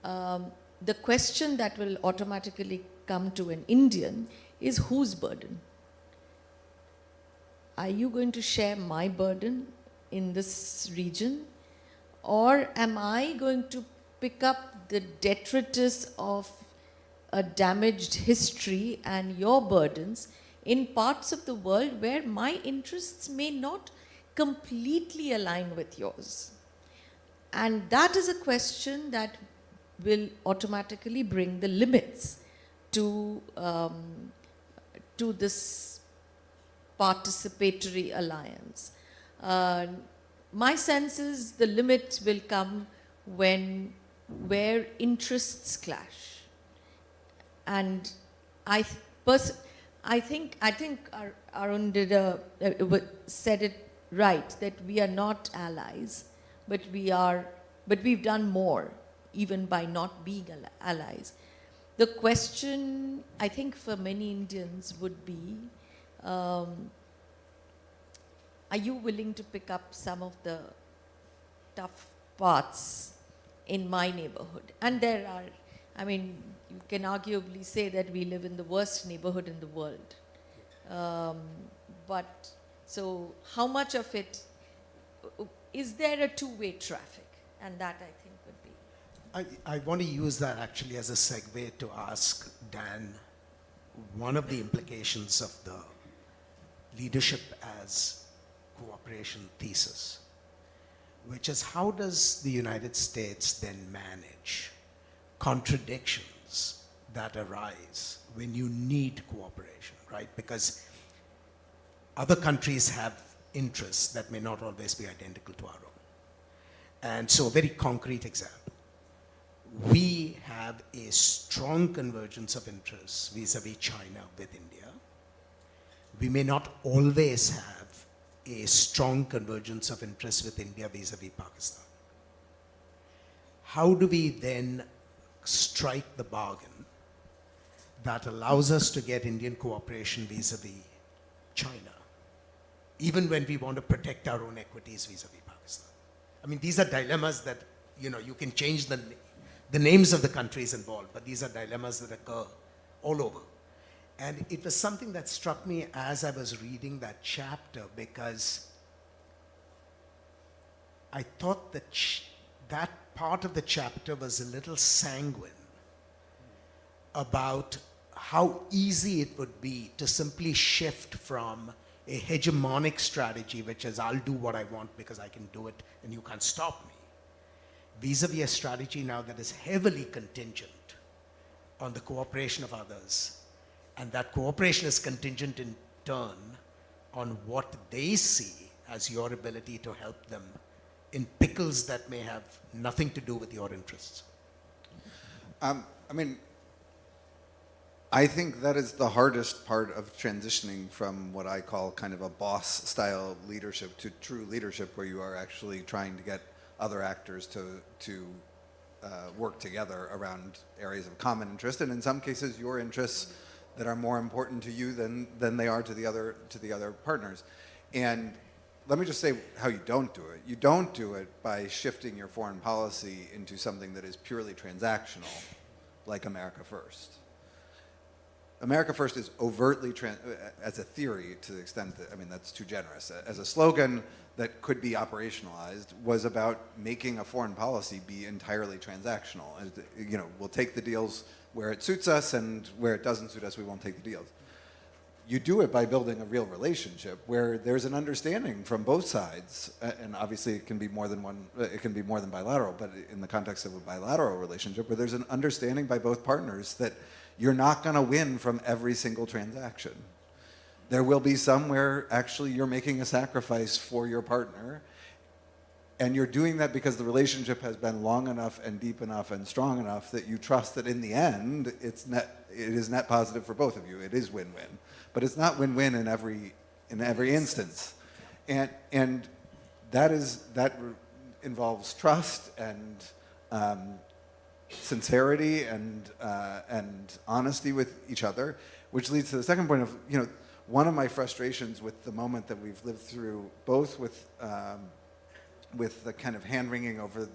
the question that will automatically come to an Indian is, whose burden? Are you going to share my burden in this region? Or am I going to pick up the detritus of a damaged history and your burdens in parts of the world where my interests may not completely align with yours. And that is a question that will automatically bring the limits to this participatory alliance. My sense is the limits will come where interests clash. And I think Arun said it right, that we are not allies, but we've done more even by not being allies. The question, I think, for many Indians would be, are you willing to pick up some of the tough parts in my neighborhood? And there are, I mean, you can arguably say that we live in the worst neighborhood in the world. But so how much of it, is there a two-way traffic? And that, I think, would be. I want to use that actually as a segue to ask Dan one of the implications of the leadership as cooperation thesis, which is how does the United States then manage contradictions that arise when you need cooperation, right? Because other countries have interests that may not always be identical to our own. And so a very concrete example. We have a strong convergence of interests vis-a-vis China with India. We may not always have a strong convergence of interests with India vis-a-vis Pakistan. How do we then strike the bargain that allows us to get Indian cooperation vis-a-vis China, even when we want to protect our own equities vis-a-vis Pakistan? I mean, these are dilemmas that, you can change the names of the countries involved, but these are dilemmas that occur all over. And it was something that struck me as I was reading that chapter, because I thought that that part of the chapter was a little sanguine about how easy it would be to simply shift from a hegemonic strategy, which is I'll do what I want because I can do it and you can't stop me, vis-a-vis a strategy now that is heavily contingent on the cooperation of others. And that cooperation is contingent in turn on what they see as your ability to help them in pickles that may have nothing to do with your interests. I think that is the hardest part of transitioning from what I call kind of a boss-style leadership to true leadership, where you are actually trying to get other actors to work together around areas of common interest, and in some cases, your interests that are more important to you than they are to the other partners. And let me just say how you don't do it. You don't do it by shifting your foreign policy into something that is purely transactional, like America First. America First is overtly, as a theory, to the extent that, that's too generous, as a slogan that could be operationalized, was about making a foreign policy be entirely transactional. We'll take the deals where it suits us, and where it doesn't suit us, we won't take the deals. You do it by building a real relationship where there's an understanding from both sides, and obviously it can be more than one, it can be more than bilateral, but in the context of a bilateral relationship, where there's an understanding by both partners that you're not going to win from every single transaction. There will be some where actually you're making a sacrifice for your partner, and you're doing that because the relationship has been long enough and deep enough and strong enough that you trust that in the end it is net positive for both of you. It is win-win, but it's not win-win in every instance, and that involves trust and sincerity and honesty with each other, which leads to the second point of one of my frustrations with the moment that we've lived through, both with the kind of hand-wringing over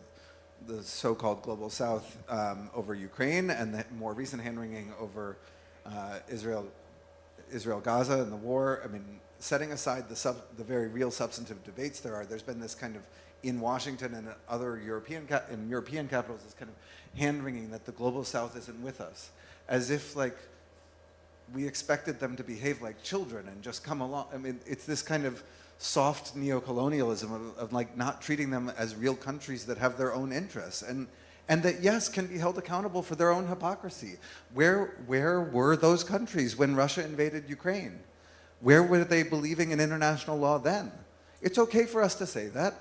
the so-called global south over Ukraine, and the more recent hand-wringing over Israel-Gaza and the war. Setting aside the very real substantive debates there's been this kind of, in Washington and other European capitals, this kind of hand-wringing that the global south isn't with us, as if we expected them to behave like children and just come along. I mean, it's this kind of soft neo-colonialism of like not treating them as real countries that have their own interests and that, yes, can be held accountable for their own hypocrisy. Where were those countries when Russia invaded Ukraine? Where were they believing in international law then? It's okay for us to say that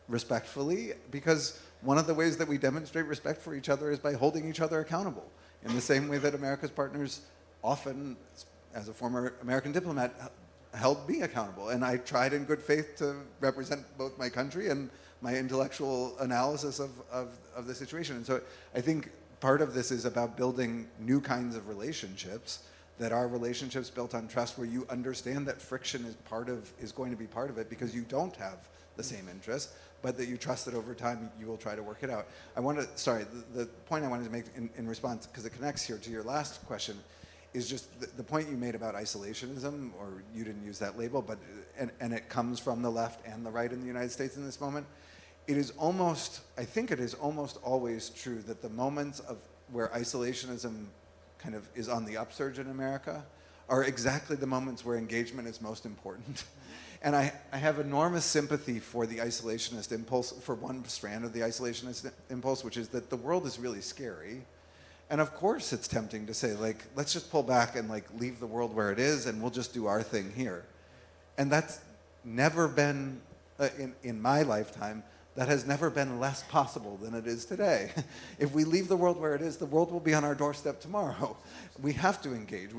respectfully, because one of the ways that we demonstrate respect for each other is by holding each other accountable, in the same way that America's partners often, as a former American diplomat, held me accountable. And I tried in good faith to represent both my country and my intellectual analysis of the situation. And so I think part of this is about building new kinds of relationships that are relationships built on trust, where you understand that friction is going to be part of it because you don't have the same interests, but that you trust that over time you will try to work it out. The point I wanted to make in response, because it connects here to your last question, is just the point you made about isolationism, or you didn't use that label, but and it comes from the left and the right in the United States in this moment. I think it is almost always true that the moments of where isolationism kind of is on the upsurge in America are exactly the moments where engagement is most important. And I have enormous sympathy for the isolationist impulse, for one strand of the isolationist impulse, which is that the world is really scary. And of course it's tempting to say, like, let's just pull back and like leave the world where it is and we'll just do our thing here. And that's never been, in my lifetime, that has never been less possible than it is today. If we leave the world where it is, the world will be on our doorstep tomorrow. We have to engage.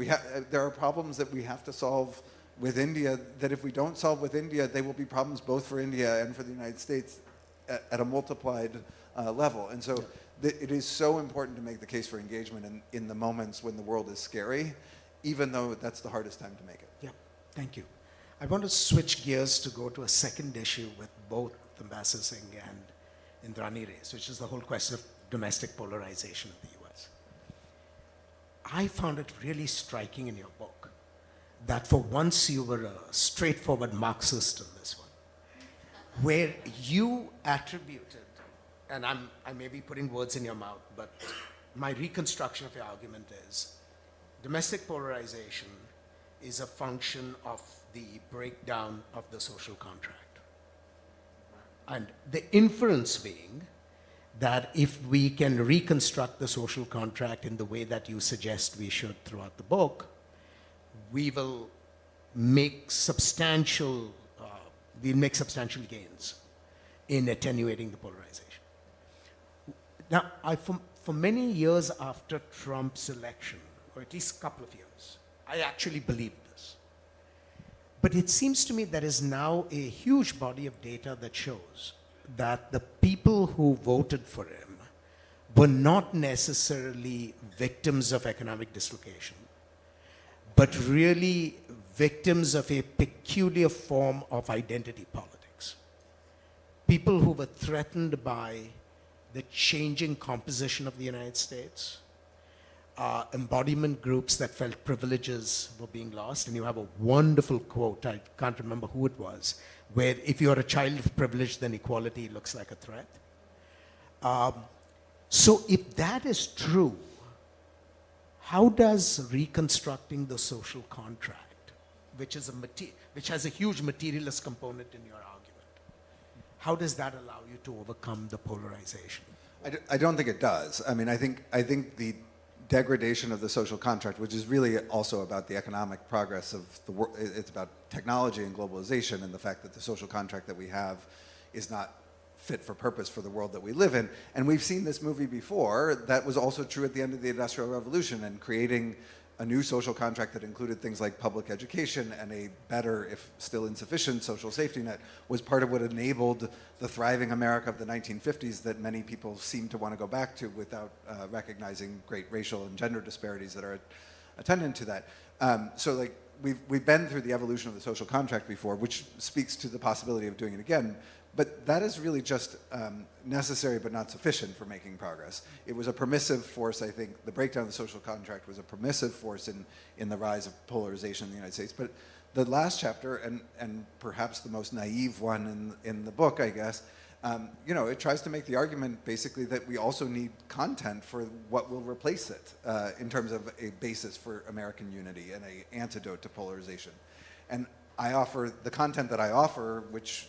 There are problems that we have to solve with India that if we don't solve with India, they will be problems both for India and for the United States at a multiplied level. And so it is so important to make the case for engagement in the moments when the world is scary, even though that's the hardest time to make it. Yeah, thank you. I want to switch gears to go to a second issue with both Ambassador Singh and Indrani raised, which is the whole question of domestic polarization of the US. I found it really striking in your book that for once you were a straightforward Marxist in this one, where you attributed, and I may be putting words in your mouth, but my reconstruction of your argument is domestic polarization is a function of the breakdown of the social contract. And the inference being that if we can reconstruct the social contract in the way that you suggest we should throughout the book, we will make substantial gains in attenuating the polarization. Now, for many years after Trump's election, or at least a couple of years, I actually believed this. But it seems to me there is now a huge body of data that shows that the people who voted for him were not necessarily victims of economic dislocation, but really victims of a peculiar form of identity politics. People who were threatened by the changing composition of the United States, embodiment groups that felt privileges were being lost. And you have a wonderful quote, I can't remember who it was, where if you're a child of privilege, then equality looks like a threat. So if that is true, how does reconstructing the social contract, which has a huge materialist component in your argument, how does that allow you to overcome the polarization? I don't think it does. I mean, I think the degradation of the social contract, which is really also about the economic progress of the world, it's about technology and globalization and the fact that the social contract that we have is not fit for purpose for the world that we live in. And we've seen this movie before. That was also true at the end of the Industrial Revolution, and creating a new social contract that included things like public education and a better, if still insufficient, social safety net was part of what enabled the thriving America of the 1950s that many people seem to want to go back to without recognizing great racial and gender disparities that are attendant to that. So like we've been through the evolution of the social contract before, which speaks to the possibility of doing it again. But that is really just necessary but not sufficient for making progress. It was a permissive force, I think. The breakdown of the social contract was a permissive force in the rise of polarization in the United States. But the last chapter, and perhaps the most naive one in the book, I guess, It tries to make the argument basically that we also need content for what will replace it in terms of a basis for American unity and an antidote to polarization. And I offer the content that I offer, which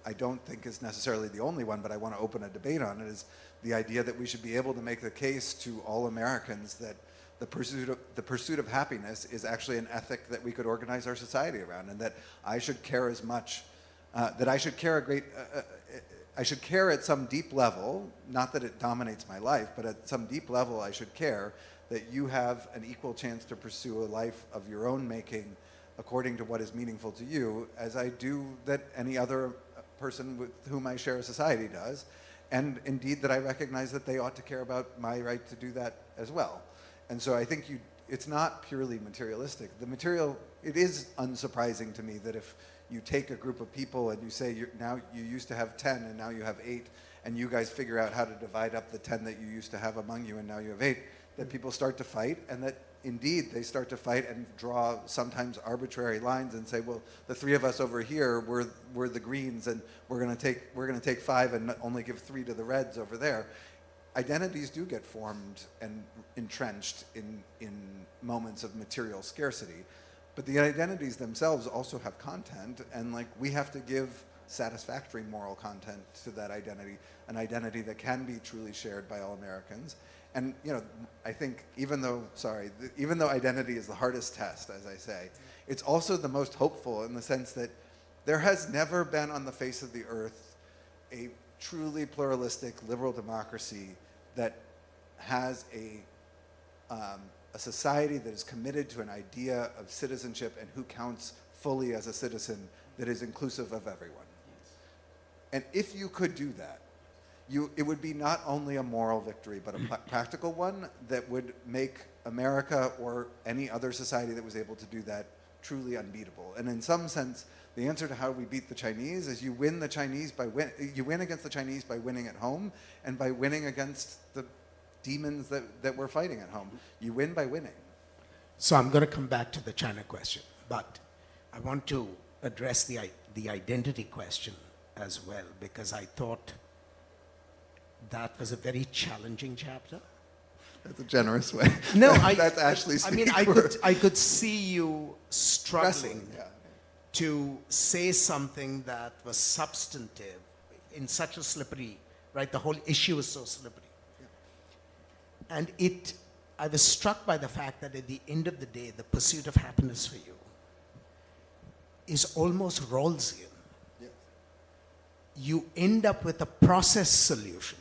I don't think is necessarily the only one, but I want to open a debate on it, is the idea that we should be able to make the case to all Americans that the pursuit of happiness is actually an ethic that we could organize our society around, and that I should care as much, that I should care I should care at some deep level, not that it dominates my life, but at some deep level I should care that you have an equal chance to pursue a life of your own making according to what is meaningful to you, as I do that any other person with whom I share a society does, and indeed that I recognize that they ought to care about my right to do that as well. And so I think it's not purely materialistic. It is unsurprising to me that if you take a group of people and you say now you used to have 10 and now you have 8, and you guys figure out how to divide up the 10 that you used to have among you and now you have 8, that people start to fight, and that indeed they start to fight and draw sometimes arbitrary lines and say, well, the 3 of us over here we're the Greens, and we're going to take 5 and only give 3 to the Reds over there. Identities do get formed and entrenched in moments of material scarcity, but the identities themselves also have content, and we have to give satisfactory moral content to that identity, an identity that can be truly shared by all Americans. And I think even though identity is the hardest test, as I say, it's also the most hopeful, in the sense that there has never been on the face of the earth a truly pluralistic liberal democracy that has a society that is committed to an idea of citizenship and who counts fully as a citizen, that is inclusive of everyone. And if you could do that, it would be not only a moral victory, but a practical one that would make America or any other society that was able to do that truly unbeatable. And in some sense, the answer to how we beat the Chinese is you win against the Chinese by winning at home, and by winning against the demons that we're fighting at home. You win by winning. So I'm going to come back to the China question, but I want to address the identity question as well, because I thought that was a very challenging chapter. That's a generous way. No, that's Ashley speaking. I could see you struggling to say something that was substantive in such a slippery, right? The whole issue is so slippery. Yeah. And I was struck by the fact that at the end of the day, the pursuit of happiness for you is almost Rawlsian. Yeah. You end up with a process solution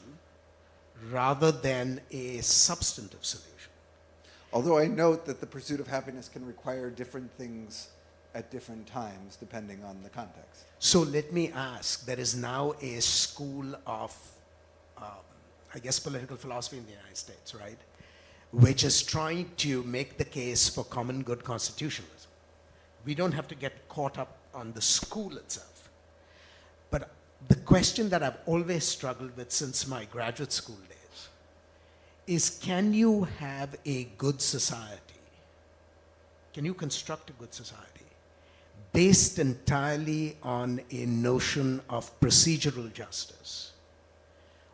rather than a substantive solution. Although I note that the pursuit of happiness can require different things at different times, depending on the context. So let me ask, there is now a school of, political philosophy in the United States, right? Which is trying to make the case for common good constitutionalism. We don't have to get caught up on the school itself. But the question that I've always struggled with since my graduate school days is, can you have a good society? Can you construct a good society based entirely on a notion of procedural justice?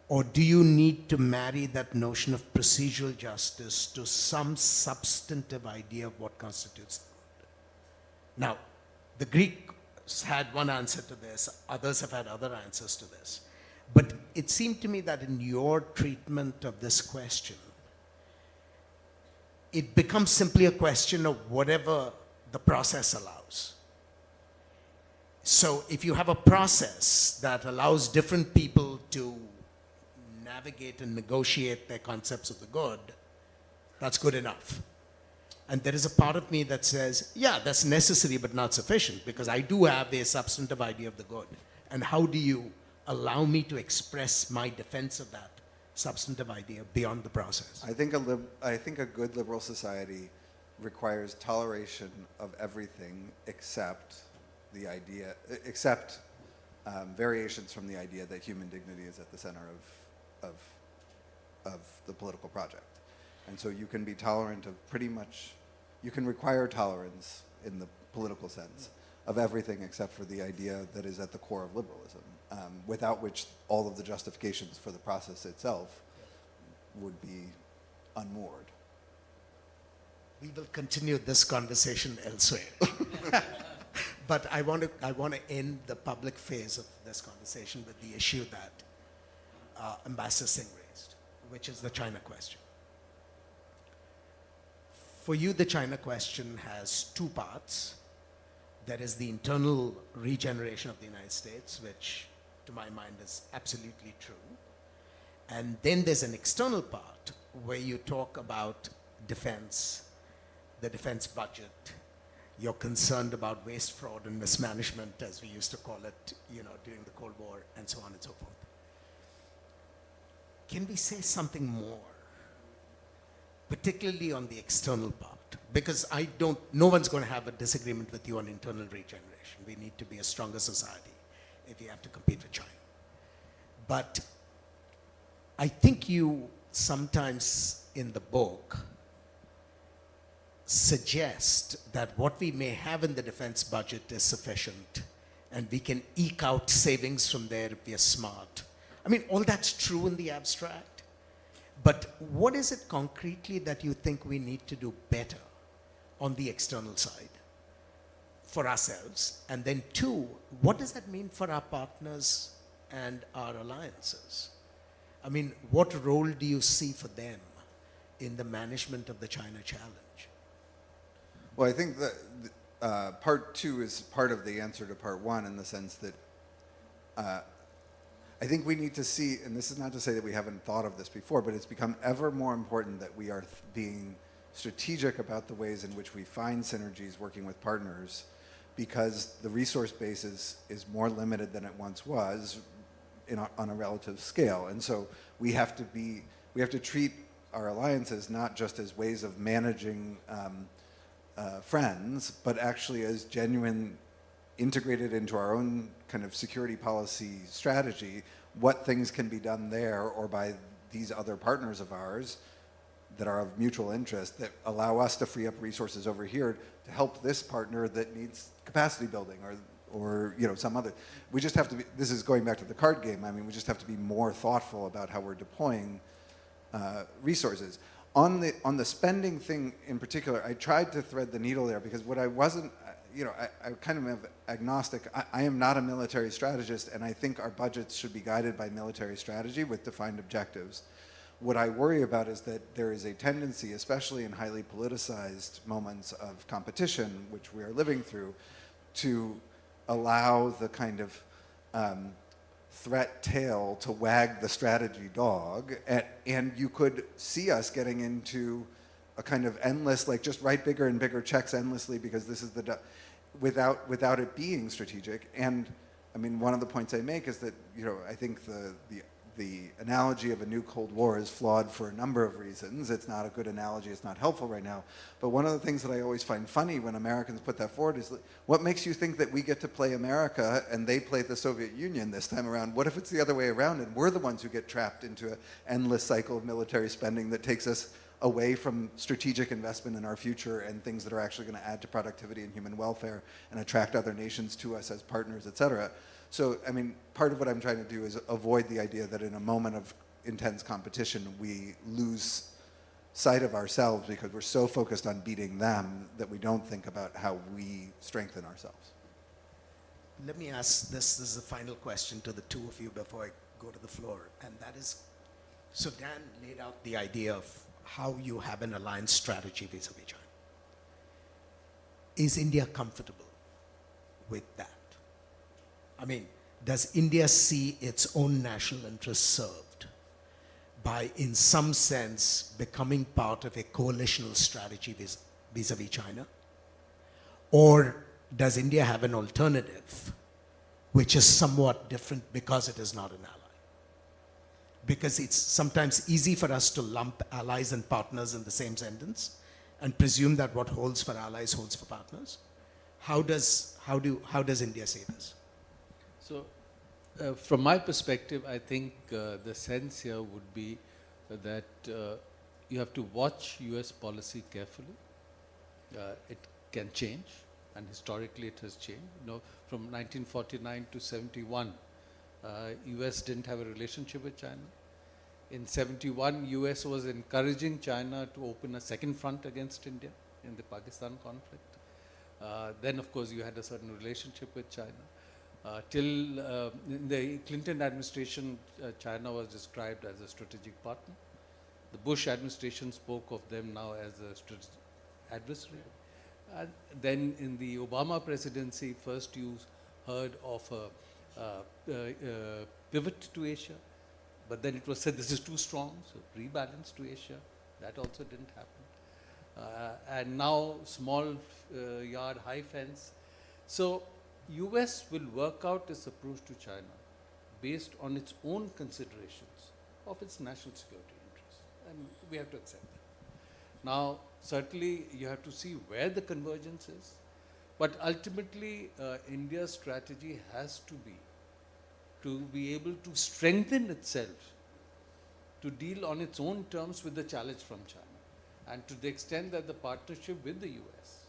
Or do you need to marry that notion of procedural justice to some substantive idea of what constitutes the good? Now, the Greeks had one answer to this, others have had other answers to this. But it seemed to me that in your treatment of this question, it becomes simply a question of whatever the process allows. So if you have a process that allows different people to navigate and negotiate their concepts of the good, that's good enough. And there is a part of me that says, yeah, that's necessary but not sufficient, because I do have a substantive idea of the good. And how do you allow me to express my defense of that substantive idea beyond the process? I think a good liberal society requires toleration of everything except variations from the idea that human dignity is at the center of the political project. And so you can be tolerant of you can require tolerance in the political sense of everything except for the idea that is at the core of liberalism. without which all of the justifications for the process itself would be unmoored. We will continue this conversation elsewhere. But I want to end the public phase of this conversation with the issue that Ambassador Singh raised, which is the China question. For you, the China question has two parts. There is the internal regeneration of the United States, which to my mind is absolutely true. And then there's an external part where you talk about defense, the defense budget. You're concerned about waste, fraud, and mismanagement, as we used to call it, during the Cold War, and so on and so forth. Can we say something more, particularly on the external part? Because no one's going to have a disagreement with you on internal regeneration. We need to be a stronger society if we have to compete with China. But I think you sometimes in the book suggest that what we may have in the defense budget is sufficient and we can eke out savings from there if we are smart. I mean, all that's true in the abstract, but what is it concretely that you think we need to do better on the external side for ourselves? And then two, what does that mean for our partners and our alliances? I mean, what role do you see for them in the management of the China challenge? Well, I think that part two is part of the answer to part one, in the sense that I think we need to see, and this is not to say that we haven't thought of this before, but it's become ever more important that we are being strategic about the ways in which we find synergies working with partners, because the resource base is more limited than it once was on a relative scale. And so we have to treat our alliances not just as ways of managing friends, but actually as genuine, integrated into our own kind of security policy strategy, what things can be done there or by these other partners of ours that are of mutual interest that allow us to free up resources over here to help this partner that needs capacity building or some other. We just have to be, this is going back to the card game, I mean, we just have to be more thoughtful about how we're deploying resources. On the spending thing in particular, I tried to thread the needle there, because what I wasn't, I kind of am agnostic. I am not a military strategist, and I think our budgets should be guided by military strategy with defined objectives. What I worry about is that there is a tendency, especially in highly politicized moments of competition, which we are living through, to allow the kind of threat tail to wag the strategy dog, and you could see us getting into a kind of endless, like, just write bigger and bigger checks endlessly because this is without it being strategic. And I mean, one of the points I make is that I think the analogy of a new Cold War is flawed for a number of reasons. It's not a good analogy. It's not helpful right now. But one of the things that I always find funny when Americans put that forward is, what makes you think that we get to play America and they play the Soviet Union this time around? What if it's the other way around and we're the ones who get trapped into an endless cycle of military spending that takes us away from strategic investment in our future and things that are actually going to add to productivity and human welfare and attract other nations to us as partners, et cetera? So, I mean, part of what I'm trying to do is avoid the idea that in a moment of intense competition, we lose sight of ourselves because we're so focused on beating them that we don't think about how we strengthen ourselves. Let me ask this is the final question to the two of you before I go to the floor, and that is, so Dan laid out the idea of how you have an alliance strategy vis-a-vis China. Is India comfortable with that? I mean, does India see its own national interests served by, in some sense, becoming part of a coalitional strategy vis-a-vis China? Or does India have an alternative which is somewhat different because it is not an ally? Because it's sometimes easy for us to lump allies and partners in the same sentence and presume that what holds for allies holds for partners. How does India say this? So, from my perspective, I think the sense here would be that you have to watch US policy carefully. It can change, and historically it has changed. From 1949 to 71, US didn't have a relationship with China. In 71, US was encouraging China to open a second front against India in the Pakistan conflict. Then, of course, you had a certain relationship with China. Till in the Clinton administration, China was described as a strategic partner. The Bush administration spoke of them now as a strategic adversary. And then in the Obama presidency, first you heard of a pivot to Asia, but then it was said this is too strong, so rebalance to Asia. That also didn't happen. And now small yard, high fence. So US will work out its approach to China based on its own considerations of its national security interests. And we have to accept that. Now, certainly you have to see where the convergence is, but ultimately India's strategy has to be able to strengthen itself to deal on its own terms with the challenge from China. And to the extent that the partnership with the US,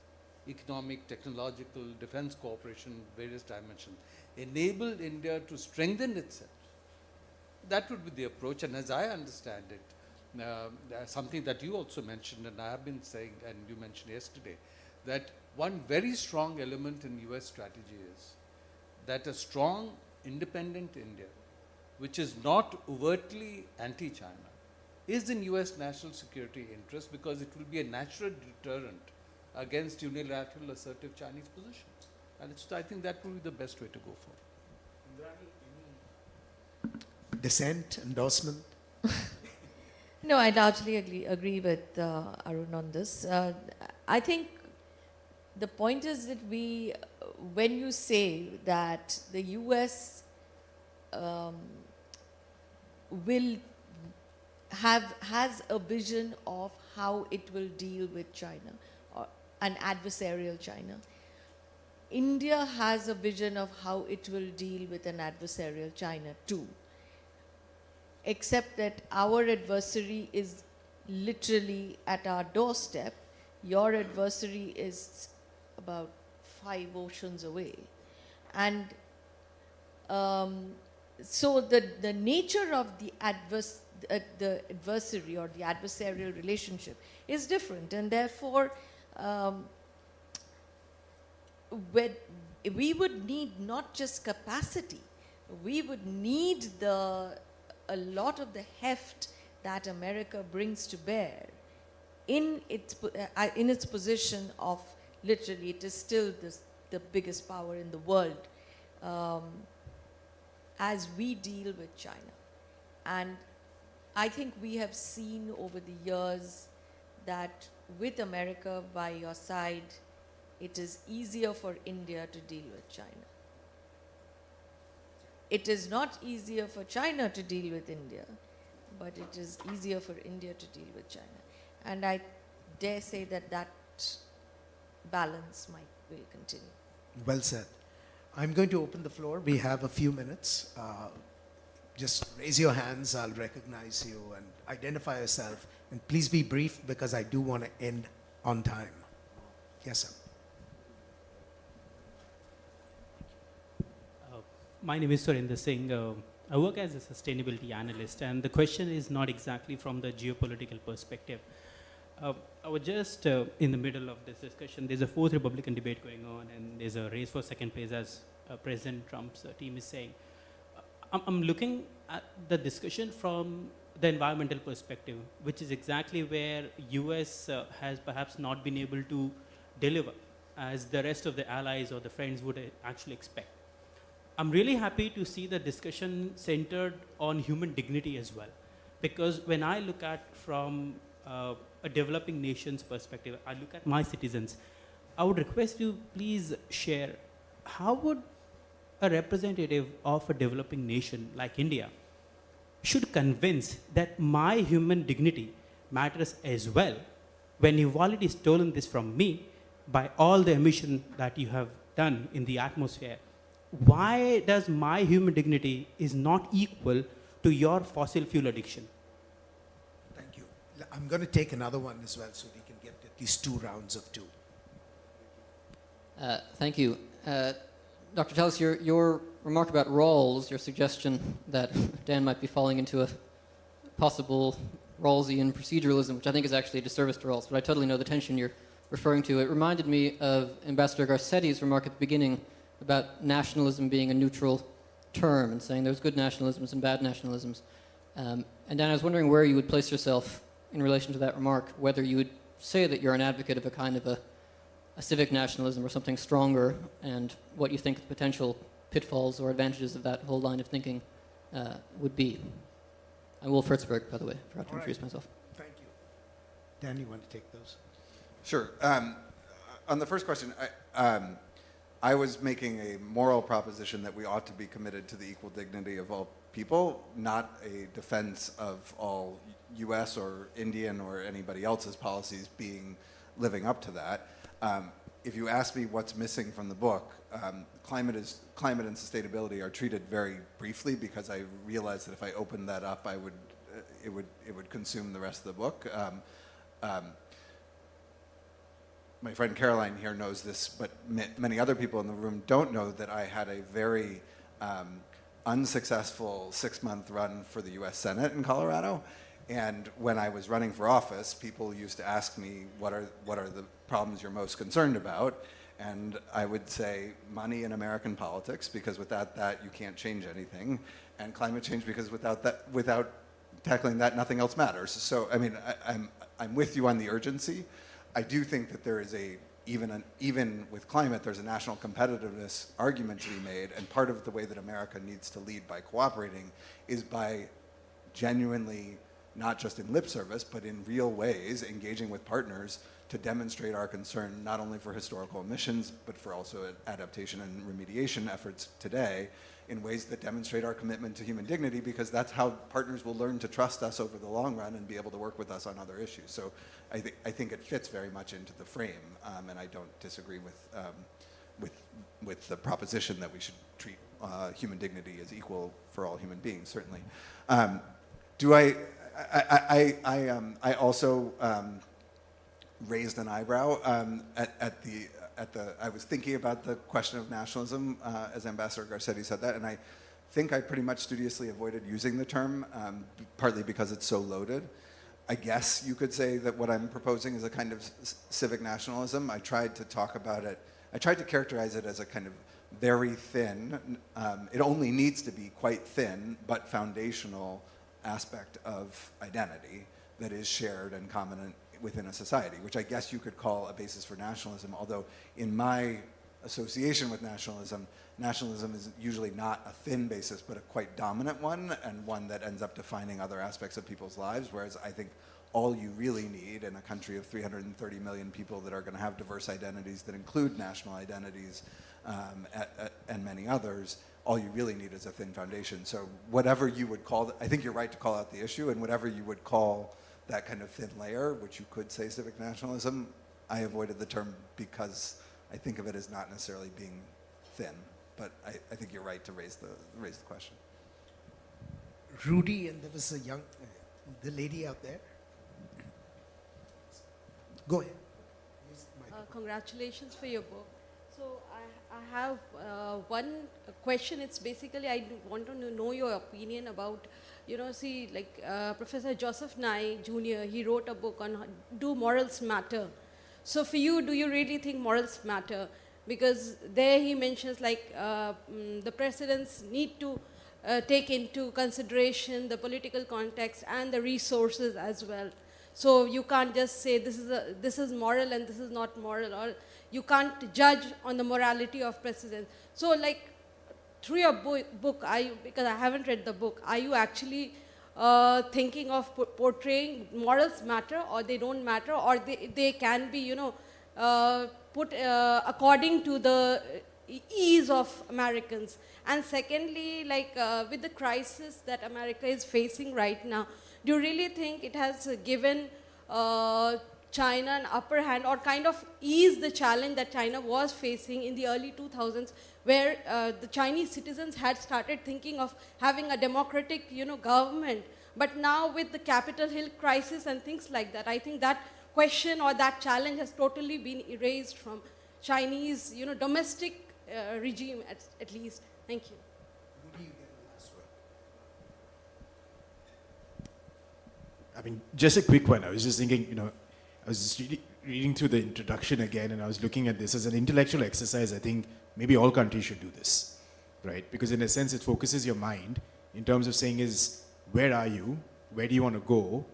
economic, technological, defense cooperation, various dimensions, enabled India to strengthen itself, that would be the approach. And as I understand it, something that you also mentioned, and I have been saying, and you mentioned yesterday, that one very strong element in US strategy is that a strong, independent India, which is not overtly anti-China, is in US national security interest because it will be a natural deterrent against unilateral assertive Chinese positions. And I think that will be the best way to go forward. Dissent, endorsement? No, I largely agree with Arun on this. I think the point is that when you say that the US has a vision of how it will deal with China, or an adversarial China, India has a vision of how it will deal with an adversarial China too. Except that our adversary is literally at our doorstep. Your adversary is about 5 oceans away. And so the nature of the adversary or the adversarial relationship is different. And therefore, we would need not just capacity, we would need a lot of the heft that America brings to bear in its position of literally it is still the biggest power in the world as we deal with China. And I think we have seen over the years that with America by your side, it is easier for India to deal with China. It is not easier for China to deal with India, but it is easier for India to deal with China. And I dare say that balance will continue. Well said. I'm going to open the floor. We have a few minutes. Just raise your hands. I'll recognize you and identify yourself. And please be brief because I do want to end on time. Yes, sir. My name is Surinder Singh. I work as a sustainability analyst, and the question is not exactly from the geopolitical perspective. I was just in the middle of this discussion. There's a fourth Republican debate going on, and there's a race for second place, as President Trump's team is saying. I'm looking at the discussion from the environmental perspective, which is exactly where US has perhaps not been able to deliver as the rest of the allies or the friends would actually expect. I'm really happy to see the discussion centered on human dignity as well, because when I look at from a developing nation's perspective, I look at my citizens, I would request you please share how would a representative of a developing nation like India should convince that my human dignity matters as well when you've already stolen this from me by all the emission that you have done in the atmosphere. Why does my human dignity is not equal to your fossil fuel addiction? Thank you. I'm going to take another one as well so we can get at least 2 rounds of 2. Thank you. Dr. Tellis, your remark about Rawls, your suggestion that Dan might be falling into a possible Rawlsian proceduralism, which I think is actually a disservice to Rawls, but I totally know the tension you're referring to. It reminded me of Ambassador Garcetti's remark at the beginning about nationalism being a neutral term and saying there's good nationalisms and bad nationalisms. And Dan, I was wondering where you would place yourself in relation to that remark, whether you would say that you're an advocate of a kind of a civic nationalism or something stronger, and what you think the potential pitfalls or advantages of that whole line of thinking would be. I'm Wolf Hertzberg, by the way. Forgot to introduce myself. Thank you. Dan, you want to take those? Sure. On the first question, I was making a moral proposition that we ought to be committed to the equal dignity of all people, not a defense of all U.S. or Indian or anybody else's policies living up to that. If you ask me what's missing from the book, climate and sustainability are treated very briefly because I realized that if I opened that up, it would consume the rest of the book. My friend Caroline here knows this, but many other people in the room don't know that I had a very unsuccessful 6-month run for the U.S. Senate in Colorado. And when I was running for office, people used to ask me, what are the problems you're most concerned about? And I would say money in American politics, because without that, you can't change anything. And climate change, because without tackling that, nothing else matters. So, I mean, I'm with you on the urgency. I do think that there is even with climate, there's a national competitiveness argument to be made, and part of the way that America needs to lead by cooperating is by genuinely, not just in lip service, but in real ways, engaging with partners to demonstrate our concern not only for historical emissions, but for also adaptation and remediation efforts today in ways that demonstrate our commitment to human dignity, because that's how partners will learn to trust us over the long run and be able to work with us on other issues. So I think it fits very much into the frame, and I don't disagree with the proposition that we should treat human dignity as equal for all human beings, certainly. I also raised an eyebrow I was thinking about the question of nationalism as Ambassador Garcetti said that, and I think I pretty much studiously avoided using the term, partly because it's so loaded. I guess you could say that what I'm proposing is a kind of civic nationalism. I tried to talk about it, I tried to characterize it as a kind of very thin, it only needs to be quite thin, but foundational aspect of identity that is shared and common within a society, which I guess you could call a basis for nationalism, although in my association with nationalism is usually not a thin basis, but a quite dominant one, and one that ends up defining other aspects of people's lives, whereas I think all you really need in a country of 330 million people that are going to have diverse identities that include national identities and many others, all you really need is a thin foundation. So whatever you would call, I think you're right to call out the issue, and whatever you would call that kind of thin layer, which you could say civic nationalism, I avoided the term because I think of it as not necessarily being thin. But I think you're right to raise the question. Rudy, and there was the lady out there. Go ahead. Congratulations for your book. So I have one question. It's basically I want to know your opinion about, Professor Joseph Nye Jr., he wrote a book on Do Morals Matter? So for you, do you really think morals matter? Because there he mentions the presidents need to take into consideration the political context and the resources as well. So you can't just say this is moral and this is not moral, or you can't judge on the morality of presidents. So through your book, because I haven't read the book, are you actually thinking of portraying morals matter, or they don't matter, or they can be, put according to the ease of Americans? And secondly, with the crisis that America is facing right now, do you really think it has given China an upper hand, or kind of eased the challenge that China was facing in the early 2000s, where the Chinese citizens had started thinking of having a democratic, government? But now with the Capitol Hill crisis and things like that, I think that question or that challenge has totally been erased from Chinese, domestic regime at least. Thank you. I mean, just a quick one. I was just thinking, I was just reading through the introduction again, and I was looking at this as an intellectual exercise. I think maybe all countries should do this, right? Because in a sense, it focuses your mind in terms of saying is, where are you? Where do you want to go?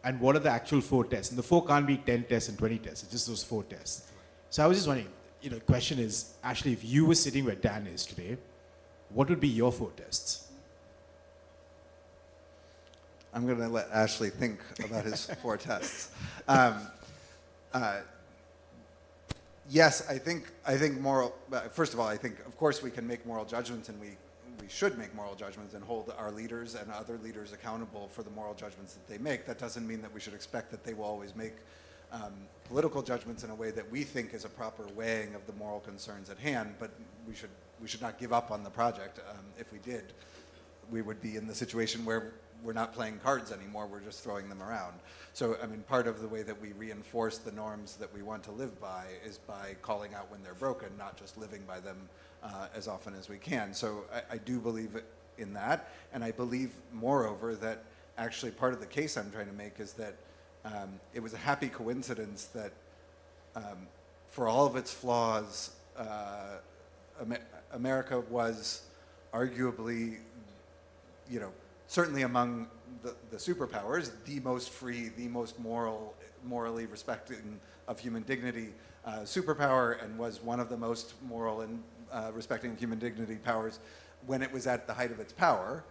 And what are the actual 4 tests? And the 4 can't be 10 tests and 20 tests. It's just those 4 tests. So I was just wondering, the question is, Ashley, if you were sitting where Dan is today, what would be your 4 tests? I'm going to let Ashley think about his 4 tests. Yes, I think moral. First of all, I think of course we can make moral judgments, and we should make moral judgments and hold our leaders and other leaders accountable for the moral judgments that they make. That doesn't mean that we should expect that they will always make political judgments in a way that we think is a proper weighing of the moral concerns at hand. But we should not give up on the project. If we did, we would be in the situation where we're not playing cards anymore, we're just throwing them around. So, I mean, part of the way that we reinforce the norms that we want to live by is by calling out when they're broken, not just living by them as often as we can. So I do believe in that, and I believe, moreover, that actually part of the case I'm trying to make is that it was a happy coincidence that for all of its flaws, America was arguably, certainly among the superpowers, the most free, the most morally respecting of human dignity superpower, and was one of the most moral and respecting of human dignity powers when it was at the height of its power.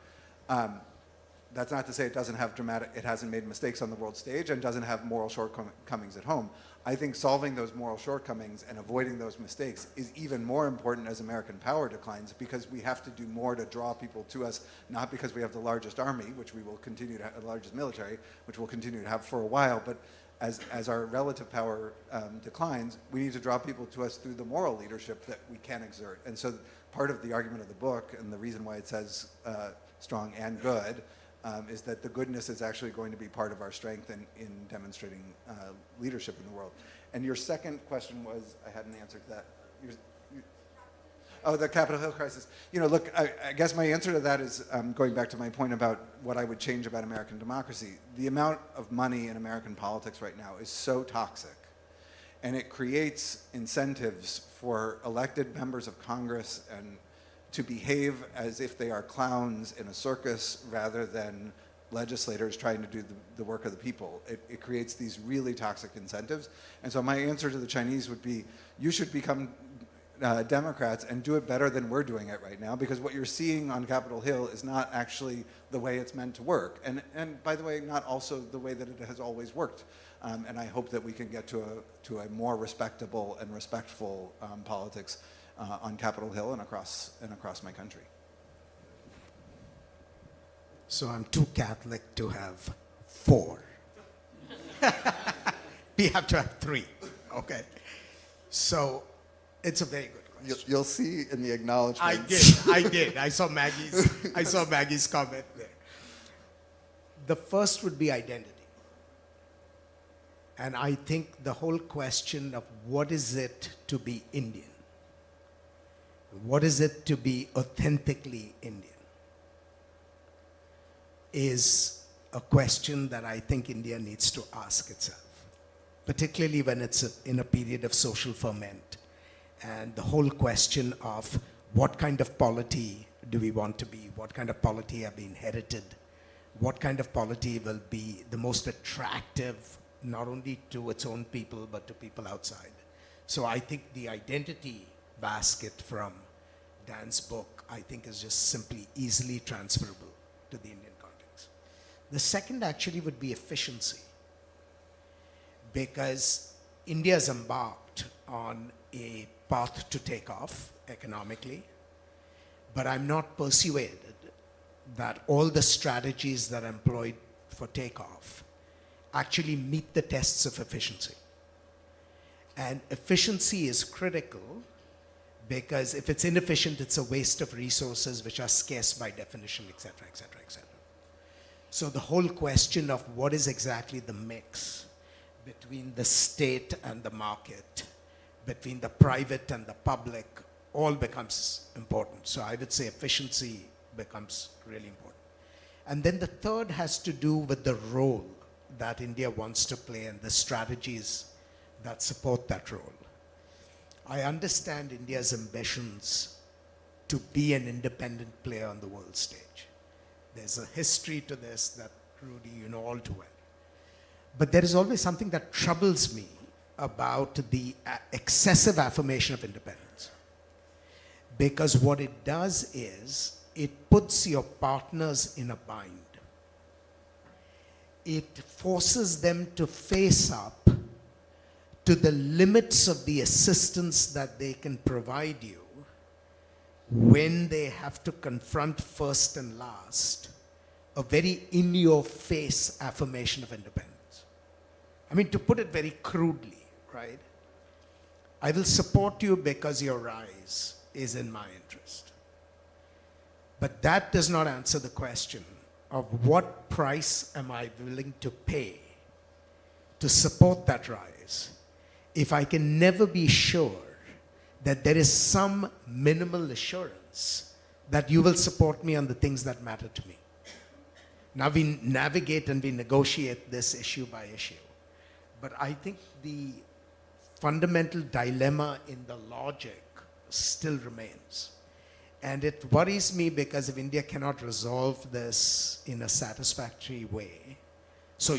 That's not to say it hasn't made mistakes on the world stage and doesn't have moral shortcomings at home. I think solving those moral shortcomings and avoiding those mistakes is even more important as American power declines, because we have to do more to draw people to us, not because we have the largest army, which we will continue to have, the largest military, which we'll continue to have for a while, but as our relative power declines, we need to draw people to us through the moral leadership that we can exert. And so part of the argument of the book, and the reason why it says strong and good, is that the goodness is actually going to be part of our strength in demonstrating leadership in the world. And your second question was, I had an answer to that. Oh, the Capitol Hill crisis. Look, I guess my answer to that is going back to my point about what I would change about American democracy. The amount of money in American politics right now is so toxic, and it creates incentives for elected members of Congress and to behave as if they are clowns in a circus rather than legislators trying to do the work of the people. It creates these really toxic incentives. And so my answer to the Chinese would be, you should become Democrats and do it better than we're doing it right now, because what you're seeing on Capitol Hill is not actually the way it's meant to work. And by the way, not also the way that it has always worked. And I hope that we can get to a more respectable and respectful politics on Capitol Hill and across my country. So I'm too Catholic to have 4. We have to have 3. Okay. So it's a very good question. You'll see in the acknowledgements. I did. I saw Maggie's comment there. The first would be identity. And I think the whole question of what is it to be Indian? What is it to be authentically Indian? Is a question that I think India needs to ask itself, particularly when it's in a period of social ferment. And the whole question of what kind of polity do we want to be? What kind of polity have we inherited? What kind of polity will be the most attractive, not only to its own people, but to people outside? So I think the identity basket from Dan's book, I think, is just simply easily transferable to the Indian context. The second actually would be efficiency, because India is embarked on a path to take off economically, but I'm not persuaded that all the strategies that are employed for takeoff actually meet the tests of efficiency. And efficiency is critical, because if it's inefficient, it's a waste of resources which are scarce by definition, etc., etc., etc. So the whole question of what is exactly the mix between the state and the market, between the private and the public, all becomes important. So I would say efficiency becomes really important. And then the third has to do with the role that India wants to play and the strategies that support that role. I understand India's ambitions to be an independent player on the world stage. There's a history to this that, Rudy, you know all too well. But there is always something that troubles me about the excessive affirmation of independence. Because what it does is, it puts your partners in a bind. It forces them to face up to the limits of the assistance that they can provide you when they have to confront first and last a very in-your-face affirmation of independence. I mean, to put it very crudely, right? I will support you because your rise is in my interest. But that does not answer the question of what price am I willing to pay to support that rise if I can never be sure that there is some minimal assurance that you will support me on the things that matter to me. Now we navigate and we negotiate this issue by issue. But I think the fundamental dilemma in the logic still remains. And it worries me because if India cannot resolve this in a satisfactory way, so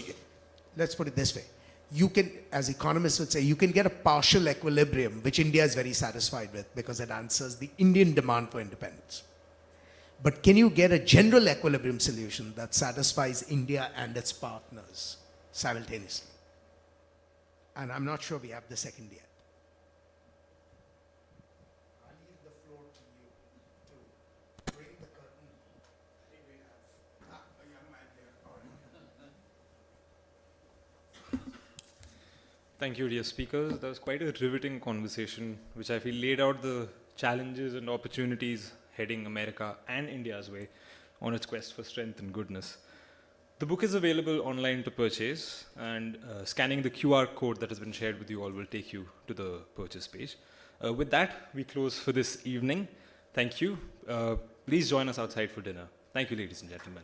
let's put it this way. You can, as economists would say, you can get a partial equilibrium, which India is very satisfied with because it answers the Indian demand for independence. But can you get a general equilibrium solution that satisfies India and its partners simultaneously? And I'm not sure we have the second yet. I'll leave the floor to you to bring the curtain. I think we have a young man here. All right. Thank you, dear speakers. That was quite a riveting conversation, which I feel laid out the challenges and opportunities heading America and India's way on its quest for strength and goodness. The book is available online to purchase, and scanning the QR code that has been shared with you all will take you to the purchase page. With that, we close for this evening. Thank you. Please join us outside for dinner. Thank you, ladies and gentlemen.